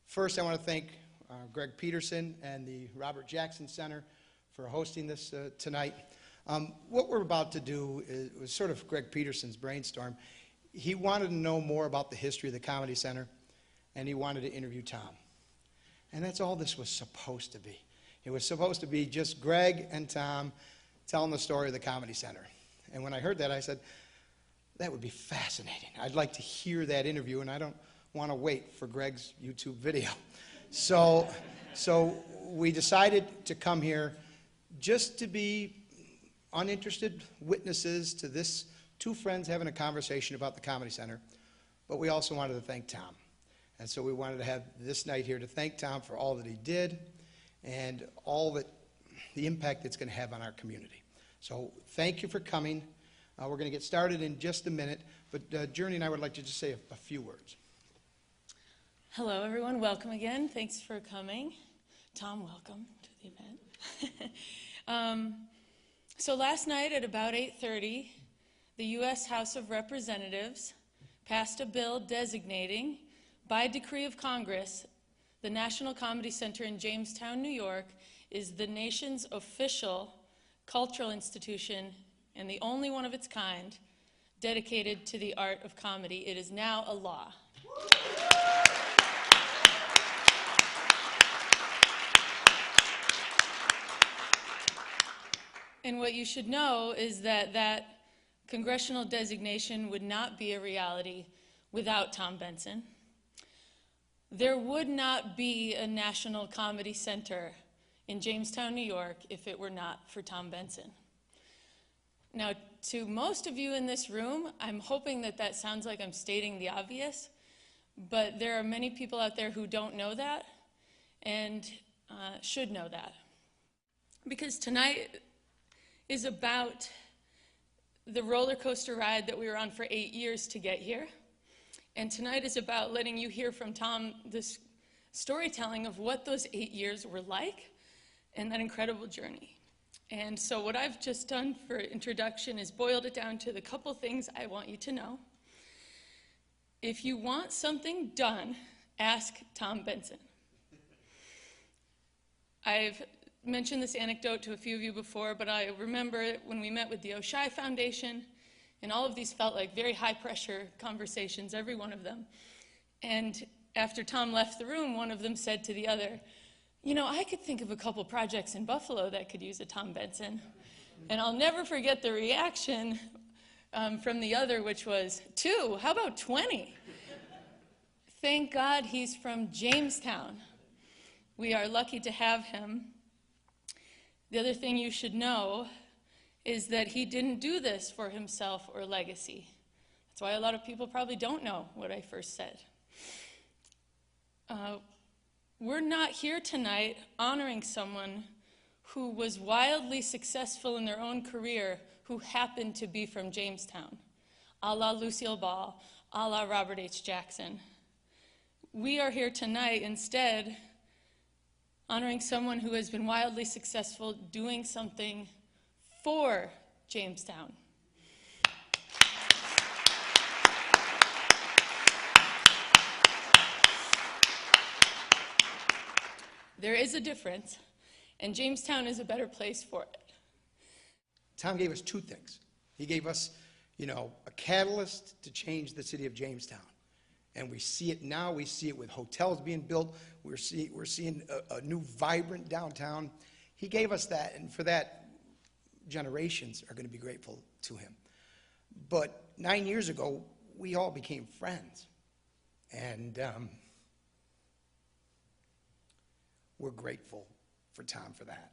First, I want to thank Greg Peterson and the Robert Jackson Center for hosting this tonight. What we're about to do was sort of Greg Peterson's brainstorm. He wanted to know more about the history of the Comedy Center, and he wanted to interview Tom. And that's all this was supposed to be. It was supposed to be just Greg and Tom telling the story of the Comedy Center. And when I heard that, I said, that would be fascinating. I'd like to hear that interview, and I don't want to wait for Greg's YouTube video. So we decided to come here just to be uninterested witnesses to this two friends having a conversation about the Comedy Center, but we also wanted to thank Tom. And so we wanted to have this night here to thank Tom for all that he did and all that the impact it's going to have on our community. So thank you for coming. We're going to get started in just a minute, but Journey and I would like to just say a few words. Hello, everyone. Welcome again. Thanks for coming. Tom, welcome to the event. So last night at about 8:30, the U.S. House of Representatives passed a bill designating, by decree of Congress, the National Comedy Center in Jamestown, New York, is the nation's official cultural institution and the only one of its kind dedicated to the art of comedy. It is now a law. And what you should know is that that congressional designation would not be a reality without Tom Benson. There would not be a National Comedy Center in Jamestown, New York, if it were not for Tom Benson. Now, to most of you in this room, I'm hoping that that sounds like I'm stating the obvious, but there are many people out there who don't know that and should know that. Because tonight is about the roller coaster ride that we were on for 8 years to get here. And tonight is about letting you hear from Tom this storytelling of what those 8 years were like and that incredible journey. And so what I've just done for introduction is boiled it down to the couple things I want you to know. If you want something done, ask Tom Benson. I've mentioned this anecdote to a few of you before, but I remember when we met with the Oshai Foundation, and all of these felt like very high-pressure conversations, every one of them. And after Tom left the room, one of them said to the other, you know, I could think of a couple projects in Buffalo that could use a Tom Benson. And I'll never forget the reaction from the other, which was, 2, how about 20? Thank God he's from Jamestown. We are lucky to have him. The other thing you should know is that he didn't do this for himself or legacy. That's why a lot of people probably don't know what I first said. We're not here tonight honoring someone who was wildly successful in their own career who happened to be from Jamestown, a la Lucille Ball, a la Robert H. Jackson. We are here tonight instead honoring someone who has been wildly successful doing something for Jamestown. There is a difference, and Jamestown is a better place for it. Tom gave us two things. He gave us, you know, a catalyst to change the city of Jamestown. And we see it now. We see it with hotels being built. We're seeing a new, vibrant downtown. He gave us that, and for that, generations are going to be grateful to him. But 9 years ago, we all became friends. And we're grateful for Tom for that.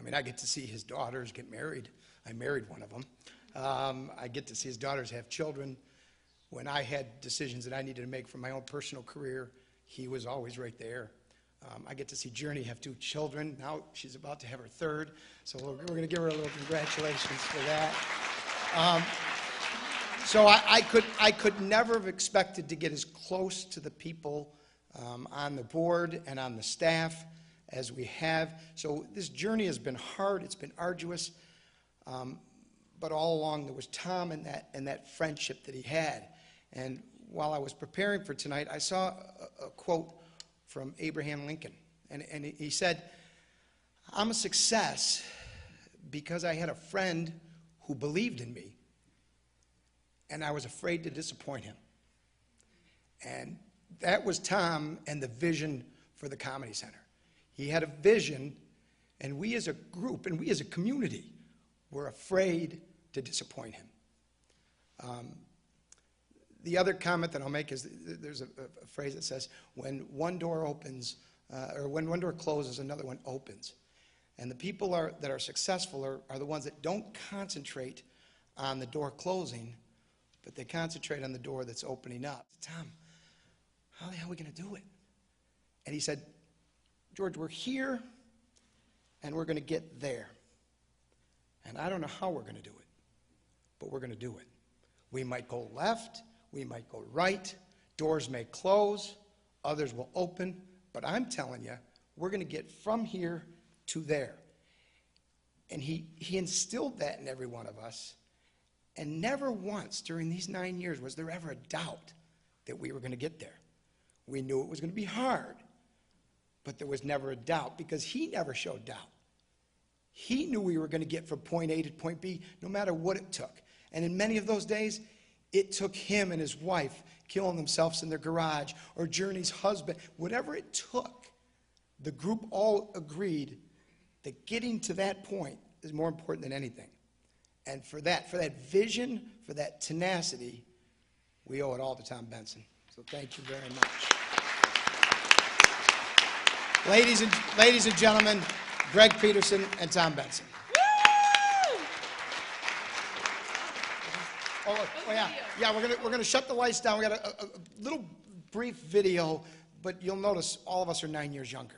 I mean, I get to see his daughters get married. I married one of them. I get to see his daughters have children. When I had decisions that I needed to make for my own personal career, he was always right there. I get to see Journey have 2 children. Now she's about to have her 3rd, so we're going to give her a little congratulations for that. So I could never have expected to get as close to the people on the board and on the staff as we have. So this journey has been hard. It's been arduous. But all along there was Tom and that friendship that he had. And while I was preparing for tonight, I saw a quote from Abraham Lincoln. And he said, I'm a success because I had a friend who believed in me, and I was afraid to disappoint him. And that was Tom and the vision for the Comedy Center. He had a vision, and we as a group and we as a community were afraid to disappoint him. The other comment that I'll make is there's a phrase that says, when one door opens, or when one door closes, another one opens. And the people that are successful are the ones that don't concentrate on the door closing, but they concentrate on the door that's opening up. Tom, how the hell are we going to do it? And he said, George, we're here, and we're going to get there. And I don't know how we're going to do it, but we're going to do it. We might go left, we might go right, doors may close, others will open, but I'm telling you, we're going to get from here to there. And he instilled that in every one of us, and never once during these 9 years was there ever a doubt that we were going to get there. We knew it was going to be hard, but there was never a doubt because he never showed doubt. He knew we were going to get from point A to point B no matter what it took. And in many of those days, it took him and his wife killing themselves in their garage, or Journey's husband, whatever it took. The group all agreed that getting to that point is more important than anything. And for that vision, for that tenacity, we owe it all to Tom Benson. So thank you very much. Ladies and gentlemen, Greg Peterson and Tom Benson. Oh yeah, yeah. We're gonna shut the lights down. We got a little brief video, but you'll notice all of us are 9 years younger.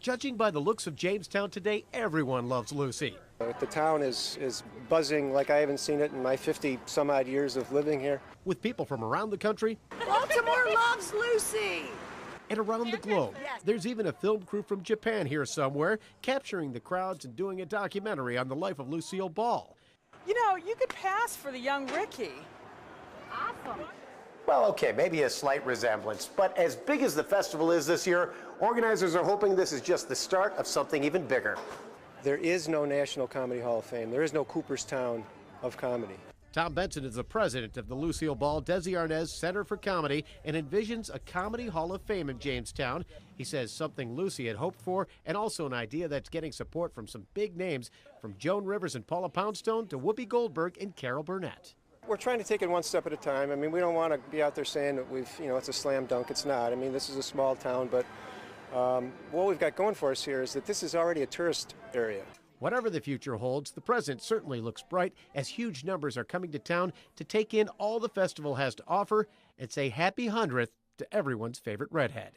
Judging by the looks of Jamestown today, everyone loves Lucy. The town is buzzing like I haven't seen it in my 50-some-odd years of living here. With people from around the country Baltimore loves Lucy! and around the globe. There's even a film crew from Japan here somewhere, capturing the crowds and doing a documentary on the life of Lucille Ball. You know, you could pass for the young Ricky. Awesome. Well, okay, maybe a slight resemblance, but as big as the festival is this year, organizers are hoping this is just the start of something even bigger. There is no National Comedy Hall of Fame. There is no Cooperstown of comedy. Tom Benson is the president of the Lucille Ball Desi Arnaz Center for Comedy and envisions a Comedy Hall of Fame in Jamestown. He says something Lucy had hoped for, and also an idea that's getting support from some big names, from Joan Rivers and Paula Poundstone to Whoopi Goldberg and Carol Burnett. We're trying to take it one step at a time. I mean, we don't want to be out there saying that it's a slam dunk. It's not. I mean, this is a small town, but what we've got going for us here is that this is already a tourist area. Whatever the future holds, the present certainly looks bright as huge numbers are coming to town to take in all the festival has to offer and say happy 100th to everyone's favorite redhead.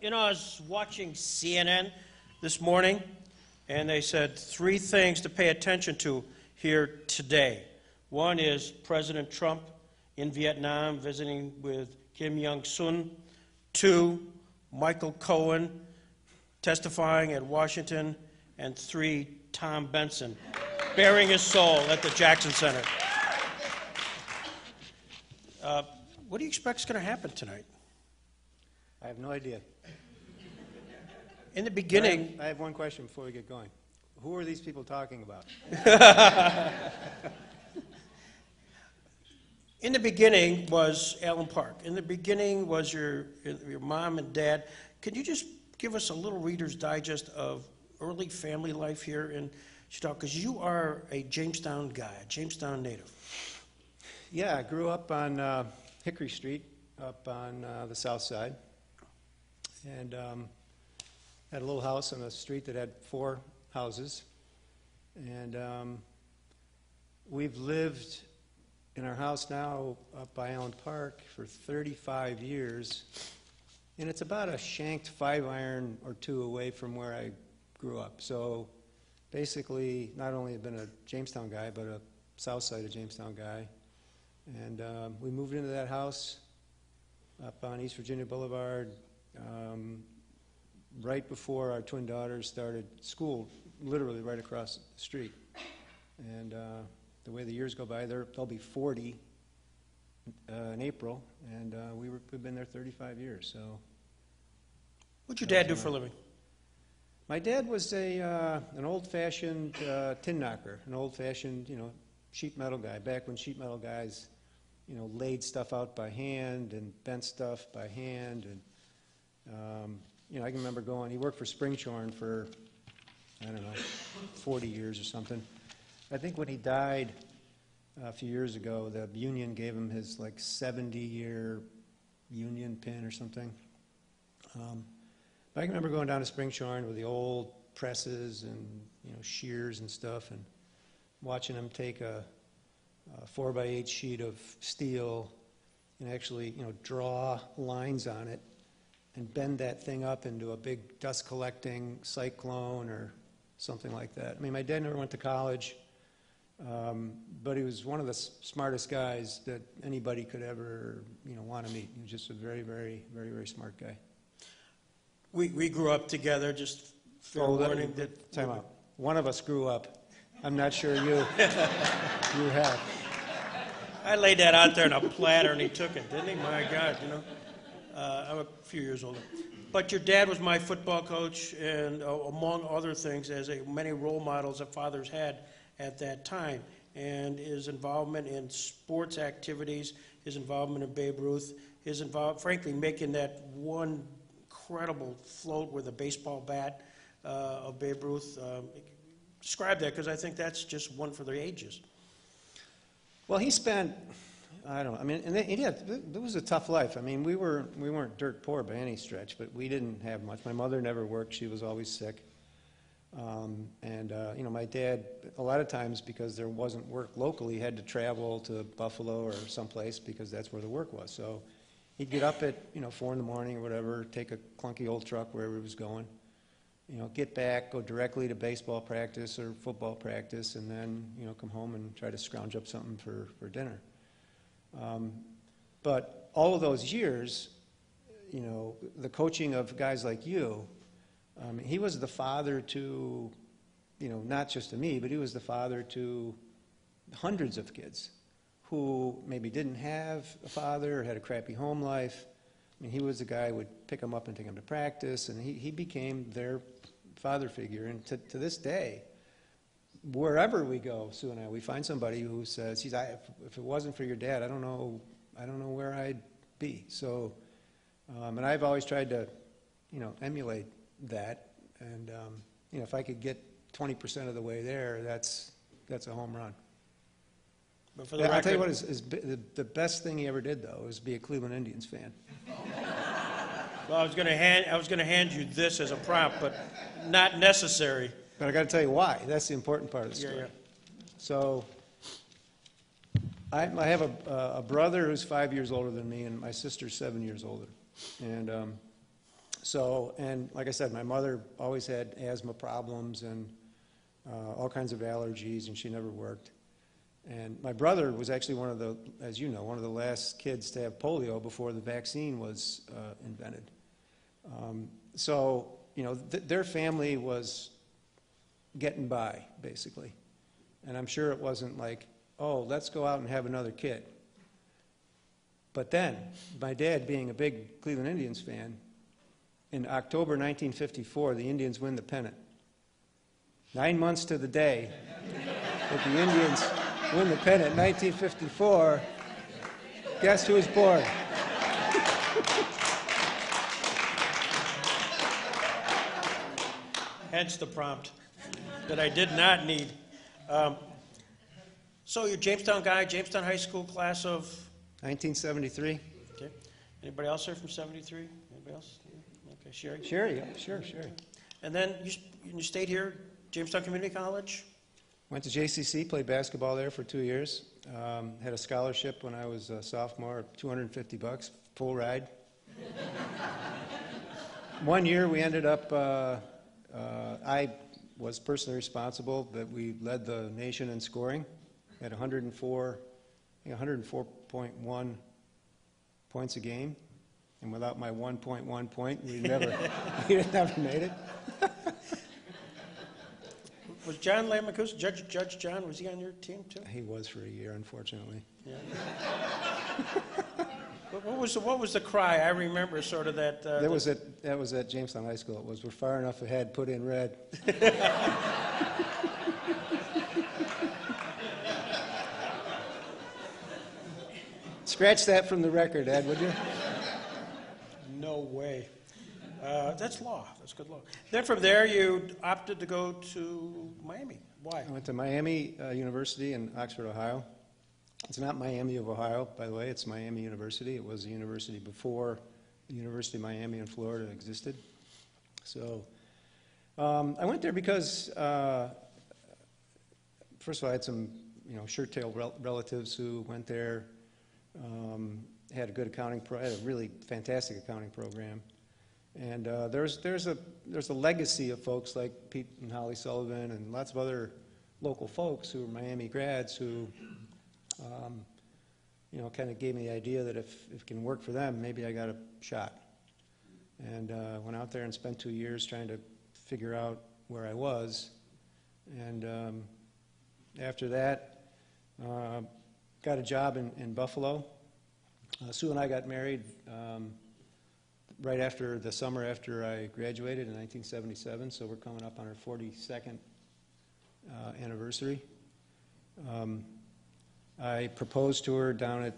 I was watching CNN this morning, and they said 3 things to pay attention to here today. One is President Trump in Vietnam visiting with Kim Jong-un. 2, Michael Cohen testifying at Washington. And 3, Tom Benson bearing his soul at the Jackson Center. What do you expect is going to happen tonight? I have no idea. In the beginning... I have one question before we get going. Who are these people talking about? In the beginning was Allen Park. In the beginning was your mom and dad. Could you just give us a little Reader's Digest of early family life here in Chicago? Because you are a Jamestown guy, a Jamestown native. Yeah, I grew up on Hickory Street, up on the south side. And had a little house on a street that had 4 houses. And we've lived in our house now up by Allen Park for 35 years. And it's about a shanked 5-iron or 2 away from where I grew up. So basically, not only have been a Jamestown guy, but a south side of Jamestown guy. And we moved into that house up on East Virginia Boulevard right before our twin daughters started school, literally right across the street. And the way the years go by, they'll be 40 in April, and we've been there 35 years. So, what'd your dad do for a living? My dad was an old-fashioned tin knocker, an old-fashioned, sheet metal guy. Back when sheet metal guys, laid stuff out by hand and bent stuff by hand, and I can remember going. He worked for Springshorn for, I don't know, 40 years or something. I think when he died a few years ago, the union gave him his 70-year union pin or something. But I can remember going down to Springshorn with the old presses and shears and stuff, and watching him take a 4x8 sheet of steel and actually draw lines on it and bend that thing up into a big dust collecting cyclone or something like that. I mean, my dad never went to college. But he was one of the smartest guys that anybody could ever, want to meet. He was just a very, very, very, very smart guy. We grew up together. Just fair warning that time out. One of us grew up. I'm not sure you have. I laid that out there on a platter, and he took it, didn't he? My God, I'm a few years older. But your dad was my football coach, and among other things, as many role models that fathers had at that time, and his involvement in sports activities, his involvement in Babe Ruth, frankly, making that one incredible float with a baseball bat of Babe Ruth. Describe that, because I think that's just one for the ages. Well, he spent, and it was a tough life. I mean, we weren't dirt poor by any stretch, but we didn't have much. My mother never worked. She was always sick. My dad, a lot of times, because there wasn't work locally, had to travel to Buffalo or someplace because that's where the work was. So he'd get up at 4 in the morning or whatever, take a clunky old truck wherever he was going, get back, go directly to baseball practice or football practice, and then come home and try to scrounge up something for dinner. But all of those years, the coaching of guys like you. He was the father to, not just to me, but he was the father to hundreds of kids who maybe didn't have a father or had a crappy home life. I mean, he was the guy who would pick them up and take them to practice, and he became their father figure. And to this day, wherever we go, Sue and I, we find somebody who says, if it wasn't for your dad, I don't know where I'd be. So, and I've always tried to, emulate that, and if I could get 20% of the way there, that's a home run. But for the record, I'll tell you what is the best thing he ever did, though, is be a Cleveland Indians fan. Well, I was going to hand you this as a prompt, but not necessary. But I got to tell you why. That's the important part of the story. Yeah. So I have a brother who's 5 years older than me, and my sister's 7 years older. And So, and like I said, my mother always had asthma problems and all kinds of allergies, and she never worked. And my brother was actually one of the, as you know, one of the last kids to have polio before the vaccine was invented. So, you know, their family was getting by, basically. And I'm sure it wasn't like, oh, let's go out and have another kid. But then, my dad being a big Cleveland Indians fan, in October 1954, the Indians win the pennant. 9 months to the day that the Indians win the pennant, 1954, guess who was born? Hence the prompt that I did not need. So you're a Jamestown guy, Jamestown High School class of? 1973. Okay. Anybody else here from 73? Anybody else? Okay, Sherry? Sherry, yeah, sure, Sherry. And then you stayed here, Jamestown Community College? Went to JCC, played basketball there for 2 years. Had a scholarship when I was a sophomore, $250, full ride. 1 year we ended up, I was personally responsible, but we led the nation in scoring at 104.1 points a game. And without my 1.1 point, we'd never made it. Was John Lamakus, Judge John, was he on your team too? He was for a year, unfortunately. Yeah. What was the cry? I remember sort of that. That was at Jamestown High School. It was, we're far enough ahead, put in red. Scratch that from the record, Ed, would you? No way. That's law. That's good law. Then from there, you opted to go to Miami. Why? I went to Miami University in Oxford, Ohio. It's not Miami of Ohio, by the way. It's Miami University. It was a university before the University of Miami in Florida existed. So I went there because, first of all, I had some, shirt-tail relatives who went there. Had a good had a really fantastic accounting program. And there's a legacy of folks like Pete and Holly Sullivan and lots of other local folks who are Miami grads who, kind of gave me the idea that if it can work for them, maybe I got a shot. And went out there and spent 2 years trying to figure out where I was. And after that, got a job in Buffalo. Sue and I got married right after the summer after I graduated in 1977, so we're coming up on our 42nd anniversary. I proposed to her down at,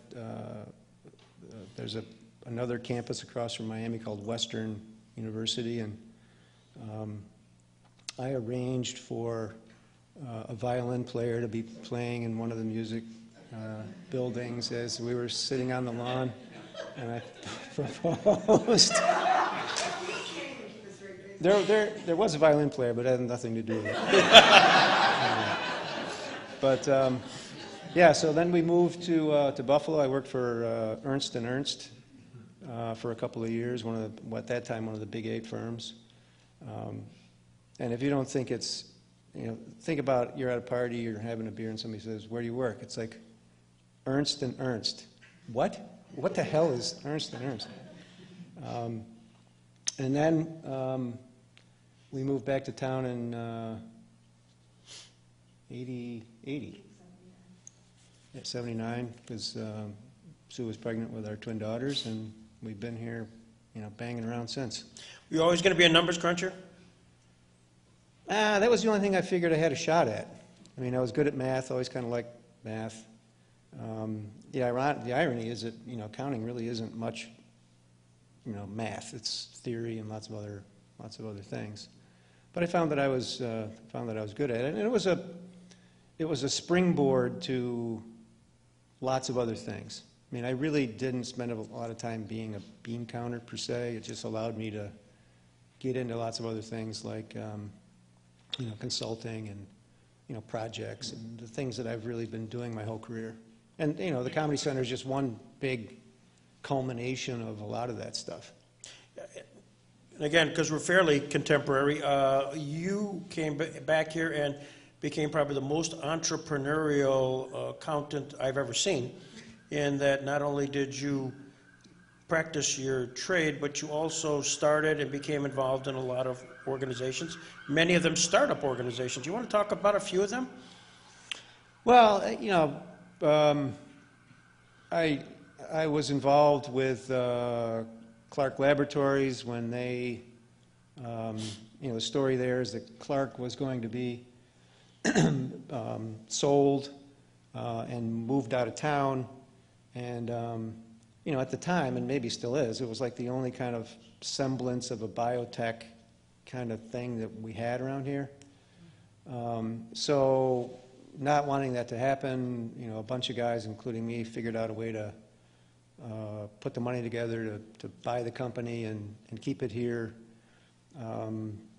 there's another campus across from Miami called Western University, and I arranged for a violin player to be playing in one of the music buildings as we were sitting on the lawn, and I proposed. There was a violin player, but it had nothing to do with it. Yeah, so then we moved to Buffalo. I worked for Ernst & Ernst for a couple of years, at that time one of the Big 8 firms. And if you don't think it's, think about you're at a party, you're having a beer, and somebody says, "Where do you work?" It's like, Ernst & Ernst. What? What the hell is Ernst & Ernst? And then we moved back to town in 79, because Sue was pregnant with our twin daughters, and we've been here, banging around since. Were you always going to be a numbers cruncher? That was the only thing I figured I had a shot at. I mean, I was good at math, always kind of liked math. The irony is that, accounting really isn't much, math. It's theory and lots of other things. But I found that I was good at it, and it was a springboard to lots of other things. I mean, I really didn't spend a lot of time being a bean counter per se. It just allowed me to get into lots of other things like, consulting and, projects and the things that I've really been doing my whole career. And, the Comedy Center is just one big culmination of a lot of that stuff. And again, because we're fairly contemporary, you came back here and became probably the most entrepreneurial accountant I've ever seen, in that not only did you practice your trade, but you also started and became involved in a lot of organizations, many of them startup organizations. You want to talk about a few of them? Well, you know, I was involved with Clark Laboratories when they, you know, the story there is that Clark was going to be sold and moved out of town, and you know, at the time, and maybe still is, it was like the only kind of semblance of a biotech kind of thing that we had around here. So not wanting that to happen, you know, a bunch of guys, including me, figured out a way to put the money together to buy the company and keep it here.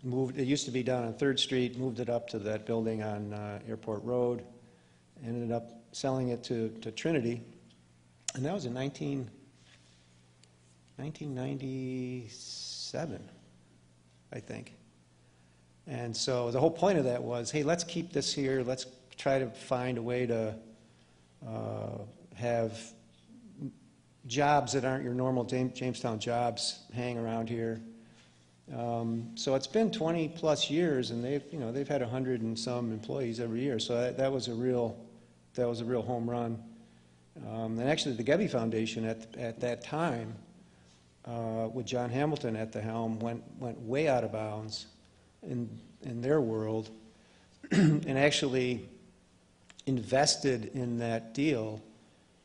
Moved, it used to be down on 3rd Street, moved it up to that building on Airport Road, ended up selling it to Trinity, and that was in 1997, I think. And so the whole point of that was, hey, let's keep this here, let's try to find a way to have jobs that aren't your normal Jamestown jobs hang around here. So it's been 20 plus years, and they've had 100 and some employees every year. So that was a real home run. And actually, the Gebbe Foundation at that time, with John Hamilton at the helm, went way out of bounds in their world, and actually invested in that deal.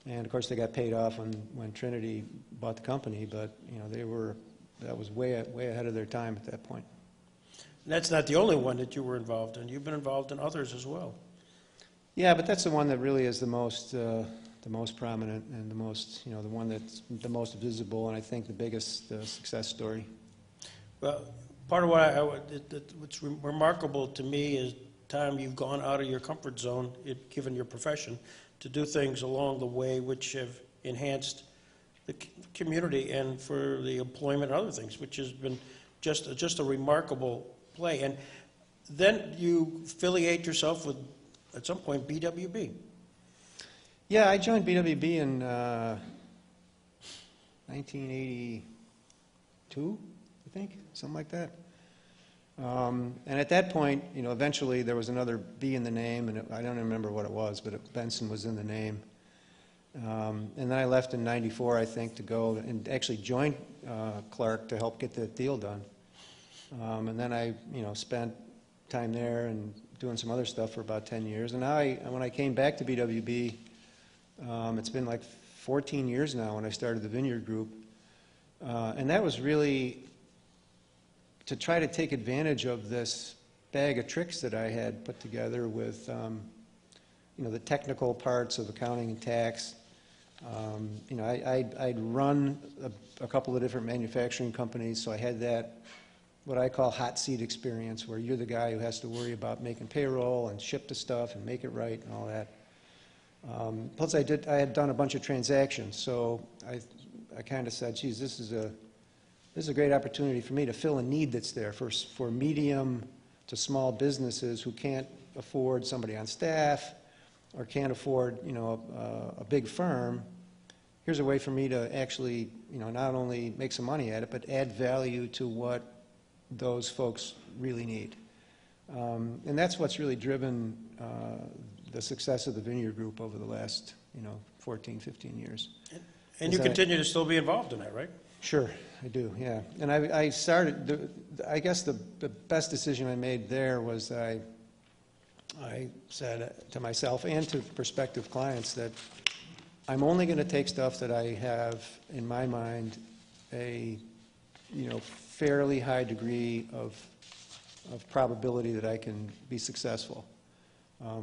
And of course, they got paid off when Trinity bought the company. But you know, that was way ahead of their time at that point. And that's not the only one that you were involved in. You've been involved in others as well. Yeah, but that's the one that really is the most prominent and the most, you know, the one that's the most visible, and I think the biggest success story. Well, part of what's remarkable to me is, Tom, you've gone out of your comfort zone, given your profession, to do things along the way which have enhanced the community and for the employment and other things, which has been just a remarkable play. And then you affiliate yourself with, at some point, BWB. Yeah, I joined BWB in 1982, I think, something like that. And at that point, you know, eventually there was another B in the name, and I don't remember what it was, but Benson was in the name. And then I left in '94, I think, to go and actually join Clark to help get the deal done. And then I, you know, spent time there and doing some other stuff for about 10 years. And now, when I came back to BWB, it's been like 14 years now when I started the Vineyard Group. And that was really to try to take advantage of this bag of tricks that I had put together with, you know, the technical parts of accounting and tax. You know, I'd run a couple of different manufacturing companies, so I had that, what I call hot seat experience, where you're the guy who has to worry about making payroll and ship the stuff and make it right and all that. Plus, I had done a bunch of transactions, so I kind of said, geez, this is a great opportunity for me to fill a need that's there for medium to small businesses who can't afford somebody on staff or can't afford, you know, a big firm. Here's a way for me to actually, you know, not only make some money at it, but add value to what those folks really need. And that's what's really driven the success of the Vineyard Group over the last, you know, 14, 15 years. And you continue to still be involved in that, right? Sure, I do, yeah. And I started, I guess the best decision I made there was I said to myself and to prospective clients that I'm only going to take stuff that I have, in my mind, a, you know, fairly high degree of probability that I can be successful.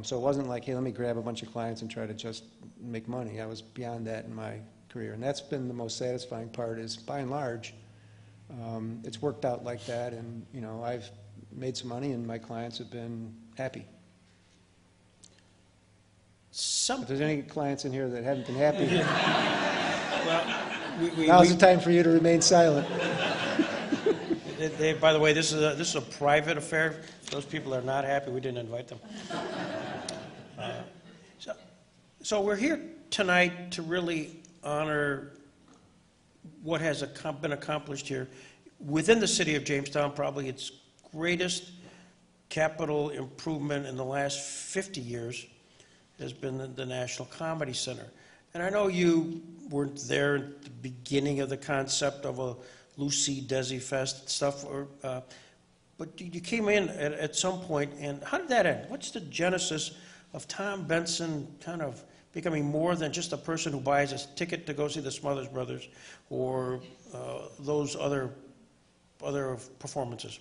So it wasn't like, hey, let me grab a bunch of clients and try to just make money. I was beyond that in my career, and that's been the most satisfying part. Is by and large, it's worked out like that, and you know, I've made some money, and my clients have been happy. If there's any clients in here that haven't been happy, well, now's the time for you to remain silent. By the way, this is a private affair. Those people are not happy. We didn't invite them. So we're here tonight to really honor what has been accomplished here within the city of Jamestown, probably its greatest capital improvement in the last 50 years has been the National Comedy Center. And I know you weren't there at the beginning of the concept of a Lucy Desi Fest stuff, but you came in at some point, and how did that end? What's the genesis of Tom Benson kind of becoming more than just a person who buys a ticket to go see the Smothers Brothers or those other performances?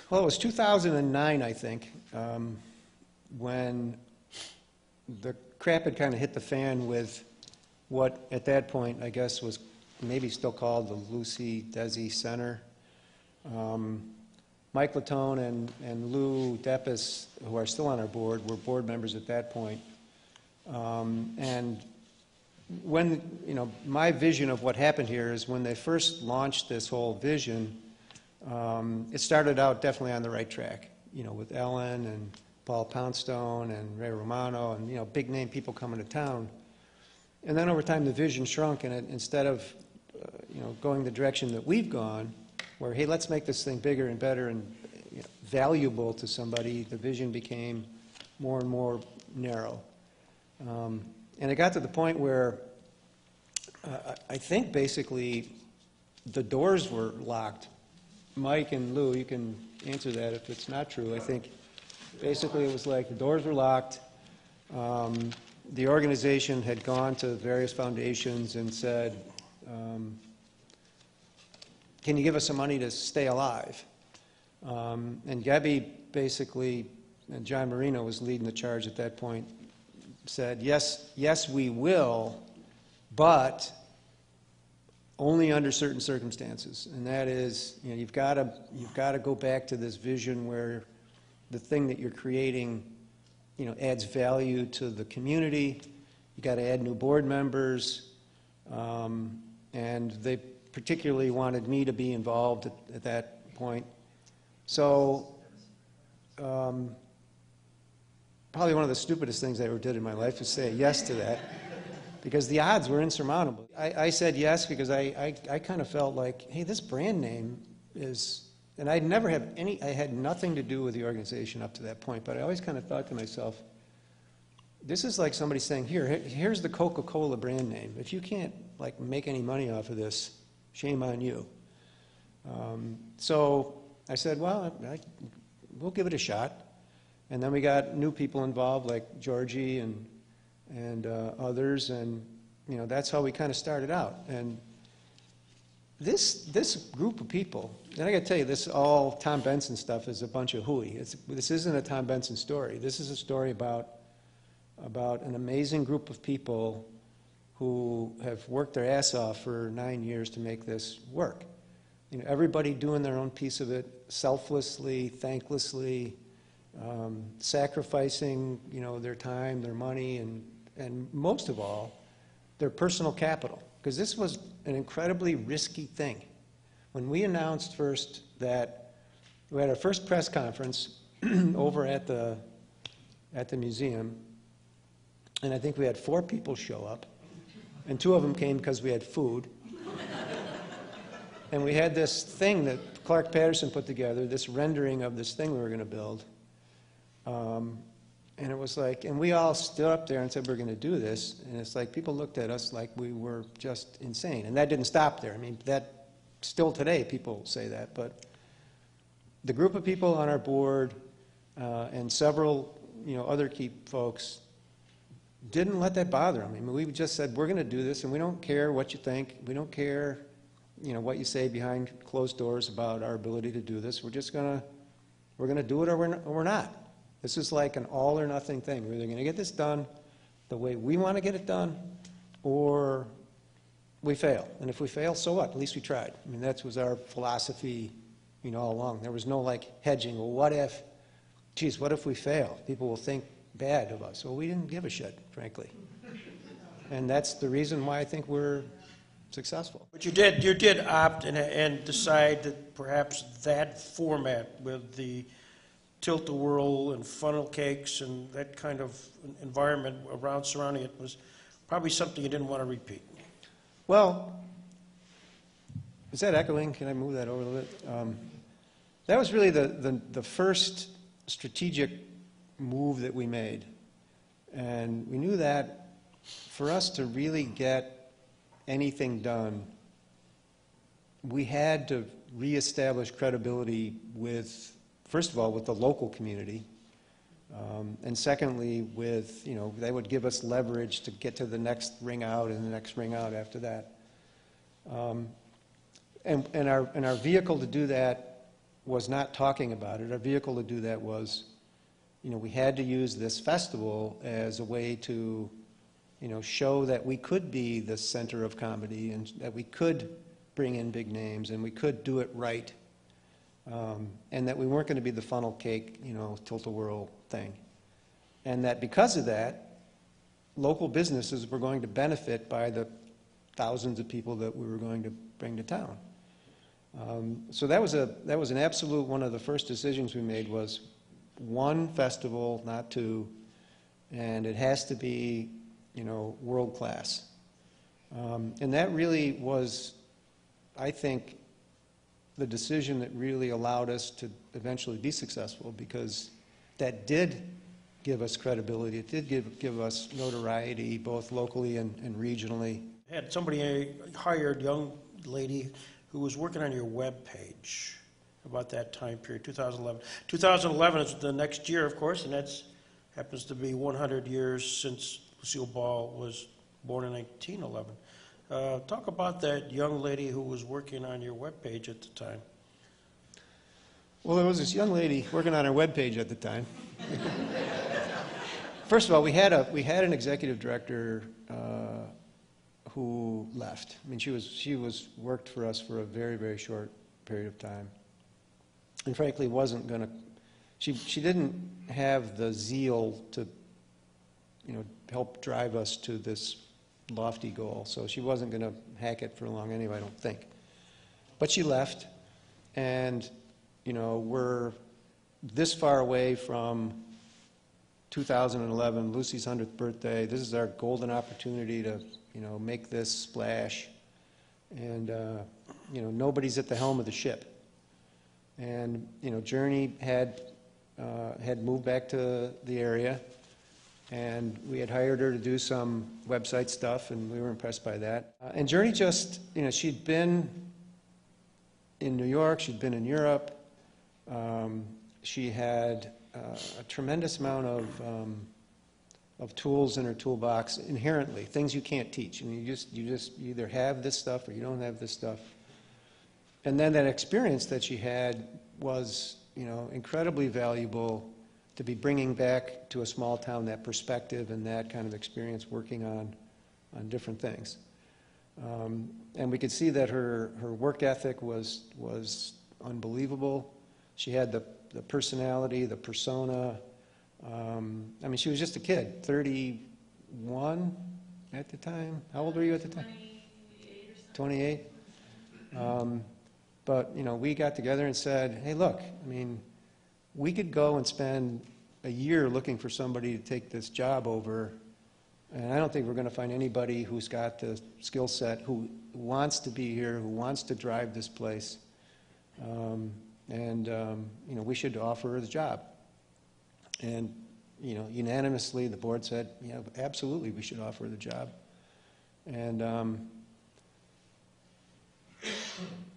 Well, it was 2009, I think, when the crap had kind of hit the fan with what, at that point, I guess was maybe still called the Lucy Desi Center. Mike Latone and Lou Deppis, who are still on our board, were board members at that point. And when, my vision of what happened here is when they first launched this whole vision, it started out definitely on the right track, with Ellen and Paul Poundstone and Ray Romano and, big name people coming to town. And then over time the vision shrunk, and instead of, going the direction that we've gone, where, hey, let's make this thing bigger and better and valuable to somebody, the vision became more and more narrow. And it got to the point where I think basically the doors were locked. Mike and Lou, you can answer that if it's not true. I think basically it was like the doors were locked. The organization had gone to various foundations and said, can you give us some money to stay alive? And Gabby basically, and John Marino was leading the charge at that point, said, yes, we will, but only under certain circumstances. And that is, you've got to go back to this vision where the thing that you're creating, adds value to the community. You got to add new board members, and they particularly wanted me to be involved at that point. So probably one of the stupidest things I ever did in my life was say yes to that, because the odds were insurmountable. I said yes because I kind of felt like, hey, this brand name is, and I had nothing to do with the organization up to that point, but I always kind of thought to myself, this is like somebody saying, here's the Coca-Cola brand name. If you can't make any money off of this, shame on you. So I said, well, we'll give it a shot. And then we got new people involved, like Georgie and others, and that's how we kind of started out. And this group of people, and I got to tell you, this all Tom Benson stuff is a bunch of hooey. This isn't a Tom Benson story. This is a story about an amazing group of people who have worked their ass off for 9 years to make this work. Everybody doing their own piece of it, selflessly, thanklessly, sacrificing, their time, their money, and most of all, their personal capital. Because this was an incredibly risky thing. When we announced first that we had our first press conference over at the museum, and I think we had 4 people show up, and 2 of them came because we had food. And we had this thing that Clark Patterson put together, this rendering of this thing we were going to build. And it was like, and we all stood up there and said we're going to do this, and it's like people looked at us like we were just insane. And that didn't stop there. I mean, that still today people say that, but the group of people on our board and several other key folks didn't let that bother them. I mean, we just said we're going to do this, and we don't care what you think. We don't care, what you say behind closed doors about our ability to do this. We're just we're going to do it or we're not. This is like an all or nothing thing. We're either going to get this done the way we want to get it done, or we fail. And if we fail, so what? At least we tried. I mean, that was our philosophy, all along. There was no hedging. Well, what if we fail? People will think bad of us. Well, we didn't give a shit, frankly. And that's the reason why I think we're successful. But you did opt and decide that perhaps that format with the tilt-a-whirl and funnel cakes and that kind of environment around surrounding it was probably something you didn't want to repeat. Well, is that echoing? Can I move that over a little bit? That was really the first strategic move that we made. And we knew that for us to really get anything done, we had to reestablish credibility with, first of all, with the local community, and secondly, with, they would give us leverage to get to the next ring out and the next ring out after that. And our vehicle to do that was not talking about it. Our vehicle to do that was, we had to use this festival as a way to, show that we could be the center of comedy and that we could bring in big names and we could do it right. And that we weren't going to be the funnel cake, tilt-a-whirl thing. And that because of that, local businesses were going to benefit by the thousands of people that we were going to bring to town. So that was an absolute, one of the first decisions we made was one festival, not two, and it has to be, world class. And that really was, I think, the decision that really allowed us to eventually be successful, because that did give us credibility. It did give us notoriety, both locally and regionally. Had somebody hired, young lady, who was working on your web page about that time period, 2011. 2011 is the next year, of course, and that happens to be 100 years since Lucille Ball was born in 1911. Talk about that young lady who was working on your webpage at the time. Well, there was this young lady working on our webpage at the time. First of all, we had an executive director who left. I mean, she worked for us for a very, very short period of time, and frankly, wasn't going to. She didn't have the zeal to, help drive us to this lofty goal. So she wasn't going to hack it for long anyway, I don't think. But she left, and we're this far away from 2011, Lucy's 100th birthday. This is our golden opportunity to, make this splash. And, nobody's at the helm of the ship. And, Journey had moved back to the area, and we had hired her to do some website stuff, and we were impressed by that. And Journey just, she'd been in New York, she'd been in Europe. She had a tremendous amount of tools in her toolbox inherently, things you can't teach. And you either have this stuff or you don't have this stuff. And then that experience that she had was, incredibly valuable to be bringing back to a small town, that perspective and that kind of experience working on different things. And we could see that her work ethic was unbelievable. She had the personality, the persona. I mean, she was just a kid, 31 at the time. How old were you at the time? 28. But, we got together and said, hey, look, I mean, we could go and spend a year looking for somebody to take this job over, and I don't think we're going to find anybody who's got the skill set, who wants to be here, who wants to drive this place. We should offer her the job. And, unanimously, the board said, yeah, absolutely, we should offer her the job. And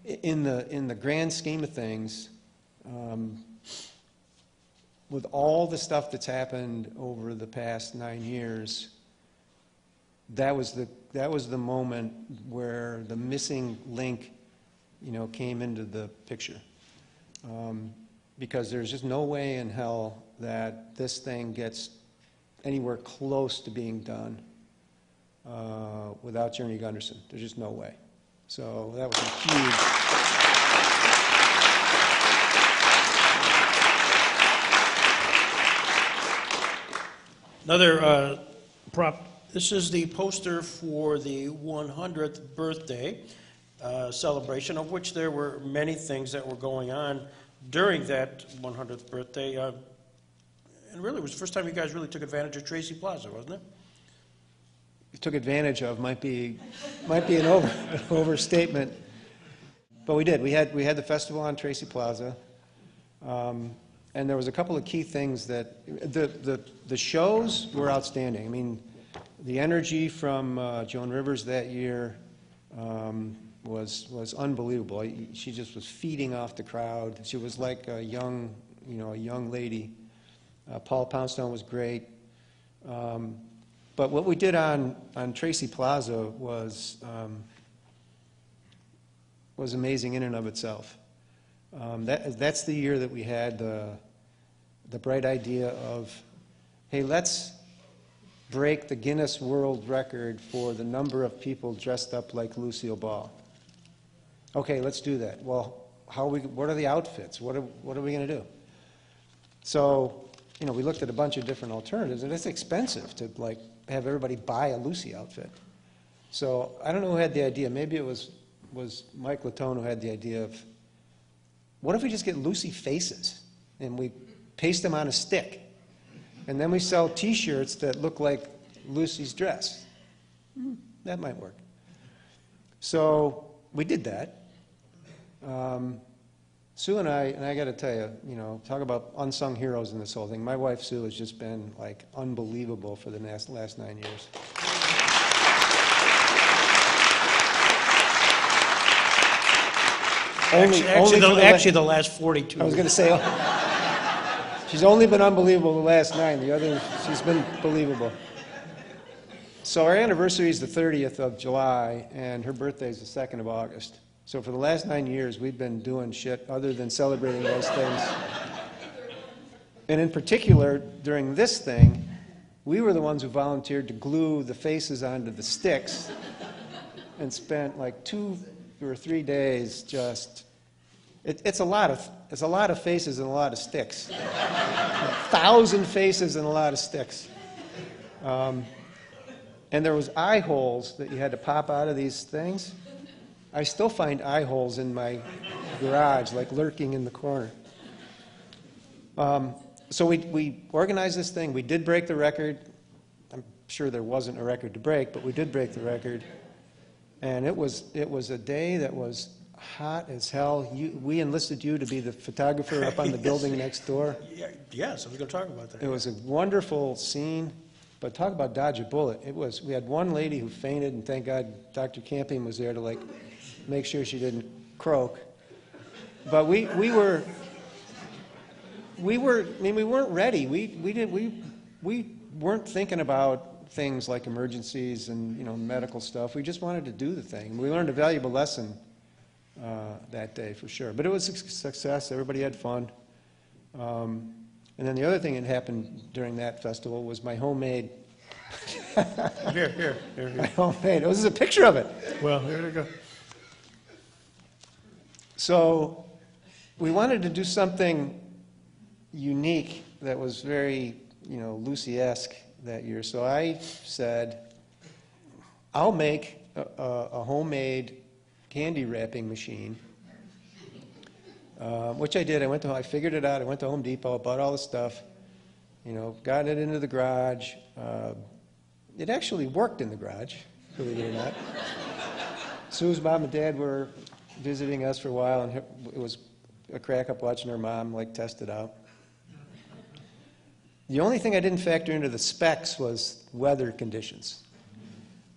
in the grand scheme of things, with all the stuff that's happened over the past 9 years, that was the moment where the missing link, came into the picture. Because there's just no way in hell that this thing gets anywhere close to being done without Journey Gunderson. There's just no way. So that was a huge... Another prop This is the poster for the 100th birthday celebration, of which there were many things that were going on during that 100th birthday. And really, it was the first time you guys really took advantage of Tracy Plaza, wasn't it? Took advantage of might be an overstatement, but we did. We had the festival on Tracy Plaza, and there was a couple of key things that the shows were outstanding. I mean, the energy from Joan Rivers that year was unbelievable. She just was feeding off the crowd. She was like a young lady. Paul Poundstone was great. But what we did on Tracy Plaza was amazing in and of itself. That's the year that we had the bright idea of, hey, let's break the Guinness World Record for the number of people dressed up like Lucille Ball. Okay, let's do that. Well, what are the outfits? What are we going to do? So, we looked at a bunch of different alternatives, and it's expensive to have everybody buy a Lucy outfit. So I don't know who had the idea. Maybe it was Mike Latone who had the idea of, what if we just get Lucy faces and we paste them on a stick, and then we sell T-shirts that look like Lucy's dress? That might work. So we did that. Sue and I got to tell you, talk about unsung heroes in this whole thing. My wife, Sue, has just been, unbelievable for the last 9 years. Actually, the last 42. I was going to say, she's only been unbelievable the last 9. The other, she's been believable. So our anniversary is the 30th of July, and her birthday is the 2nd of August. So for the last 9 years, we've been doing shit other than celebrating those things. And in particular, during this thing, we were the ones who volunteered to glue the faces onto the sticks and spent 2 or 3 days just... It's a lot of faces and a lot of sticks. 1,000 faces and a lot of sticks. And there was eye holes that you had to pop out of these things. I still find eye holes in my garage, lurking in the corner. So we organized this thing. We did break the record. I'm sure there wasn't a record to break, but we did break the record. And it was a day that was hot as hell. We enlisted you to be the photographer up on the building next door. Yes, I was going to talk about that. It was a wonderful scene. But talk about dodge a bullet. We had one lady who fainted, and thank God Dr. Camping was there to make sure she didn't croak. But we weren't ready. We weren't thinking about things like emergencies and then stuff. We just wanted to do the thing. We learned a valuable lesson that day for sure. But it was a success. Everybody had fun. And then the other thing that happened during that festival was my homemade. Here. My homemade. This is a picture of it. Well, here you go. So we wanted to do something unique that was very, Lucy-esque that year. So I said, I'll make a homemade candy wrapping machine. Which I did. I figured it out. I went to Home Depot, bought all the stuff, got it into the garage. It actually worked in the garage, believe it or not. Sue's mom and dad were visiting us for a while, and it was a crack up watching her mom test it out. The only thing I didn't factor into the specs was weather conditions.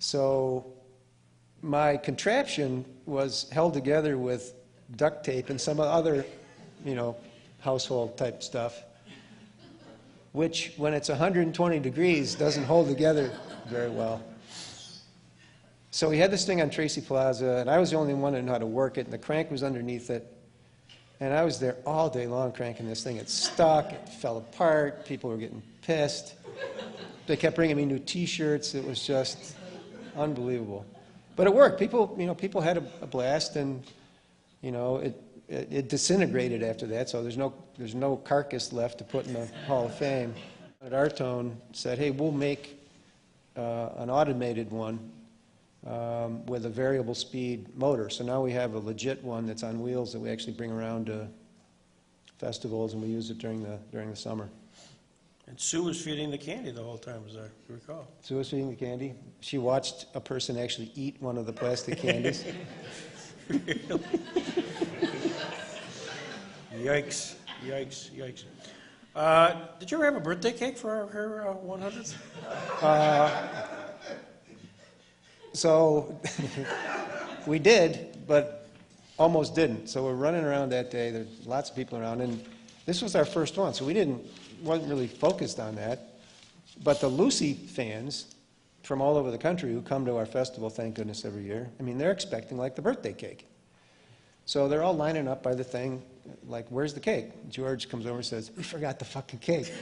So my contraption was held together with duct tape and some other, household type stuff, which when it's 120 degrees doesn't hold together very well. So we had this thing on Tracy Plaza, and I was the only one that knew how to work it, and the crank was underneath it. And I was there all day long cranking this thing. It stuck, it fell apart, people were getting pissed. They kept bringing me new T-shirts. It was just unbelievable. But it worked. People had a blast, and it disintegrated after that, so there's no carcass left to put in the Hall of Fame. At Artone said, hey, we'll make an automated one with a variable speed motor. So now we have a legit one that's on wheels that we actually bring around to festivals, and we use it during the summer. And Sue was feeding the candy the whole time, as I recall. Sue was feeding the candy. She watched a person actually eat one of the plastic candies. Yikes, yikes, yikes. Did you ever have a birthday cake for her 100th? So we did, but almost didn't. So we're running around that day. There's lots of people around, and this was our first one, so we wasn't really focused on that. But the Lucy fans from all over the country who come to our festival, thank goodness, every year, I mean, they're expecting like the birthday cake. So they're all lining up by the thing, like, where's the cake? George comes over and says, we forgot the fucking cake.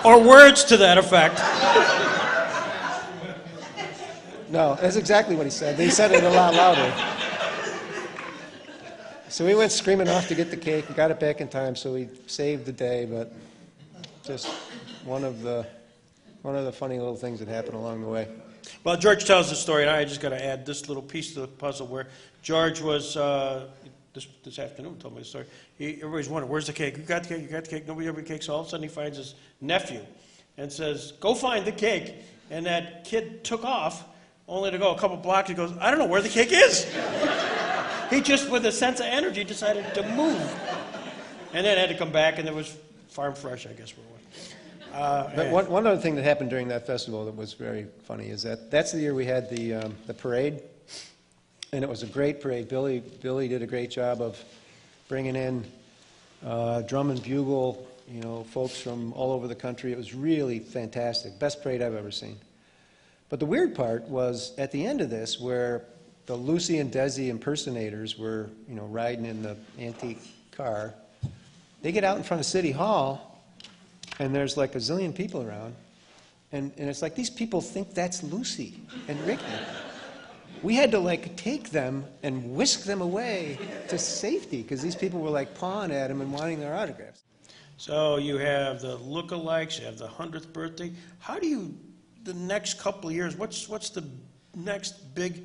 Or words to that effect. No, that's exactly what he said. He said it a lot louder. So we went screaming off to get the cake and got it back in time, so we saved the day, but just one of the funny little things that happened along the way. Well, George tells the story, and I just got to add this little piece to the puzzle where George was, this afternoon told me the story. Everybody's wondering, where's the cake? You got the cake? You got the cake? Nobody ever cake. So all of a sudden he finds his nephew and says, go find the cake. And that kid took off, only to go a couple blocks. He goes, I don't know where the cake is. He just, with a sense of energy, decided to move. And then had to come back, and there was Farm Fresh, I guess, where it was. But one other thing that happened during that festival that was very funny is that's the year we had the parade, and it was a great parade. Billy did a great job of bringing in drum and bugle, folks from all over the country. It was really fantastic. Best parade I've ever seen. But the weird part was at the end of this, where the Lucy and Desi impersonators were, riding in the antique car. They get out in front of City Hall, and there's like a zillion people around, and it's like these people think that's Lucy and Ricky. We had to like take them and whisk them away to safety because these people were like pawing at them and wanting their autographs. So you have the lookalikes, you have the 100th birthday. How do you, the next couple of years, what's the next big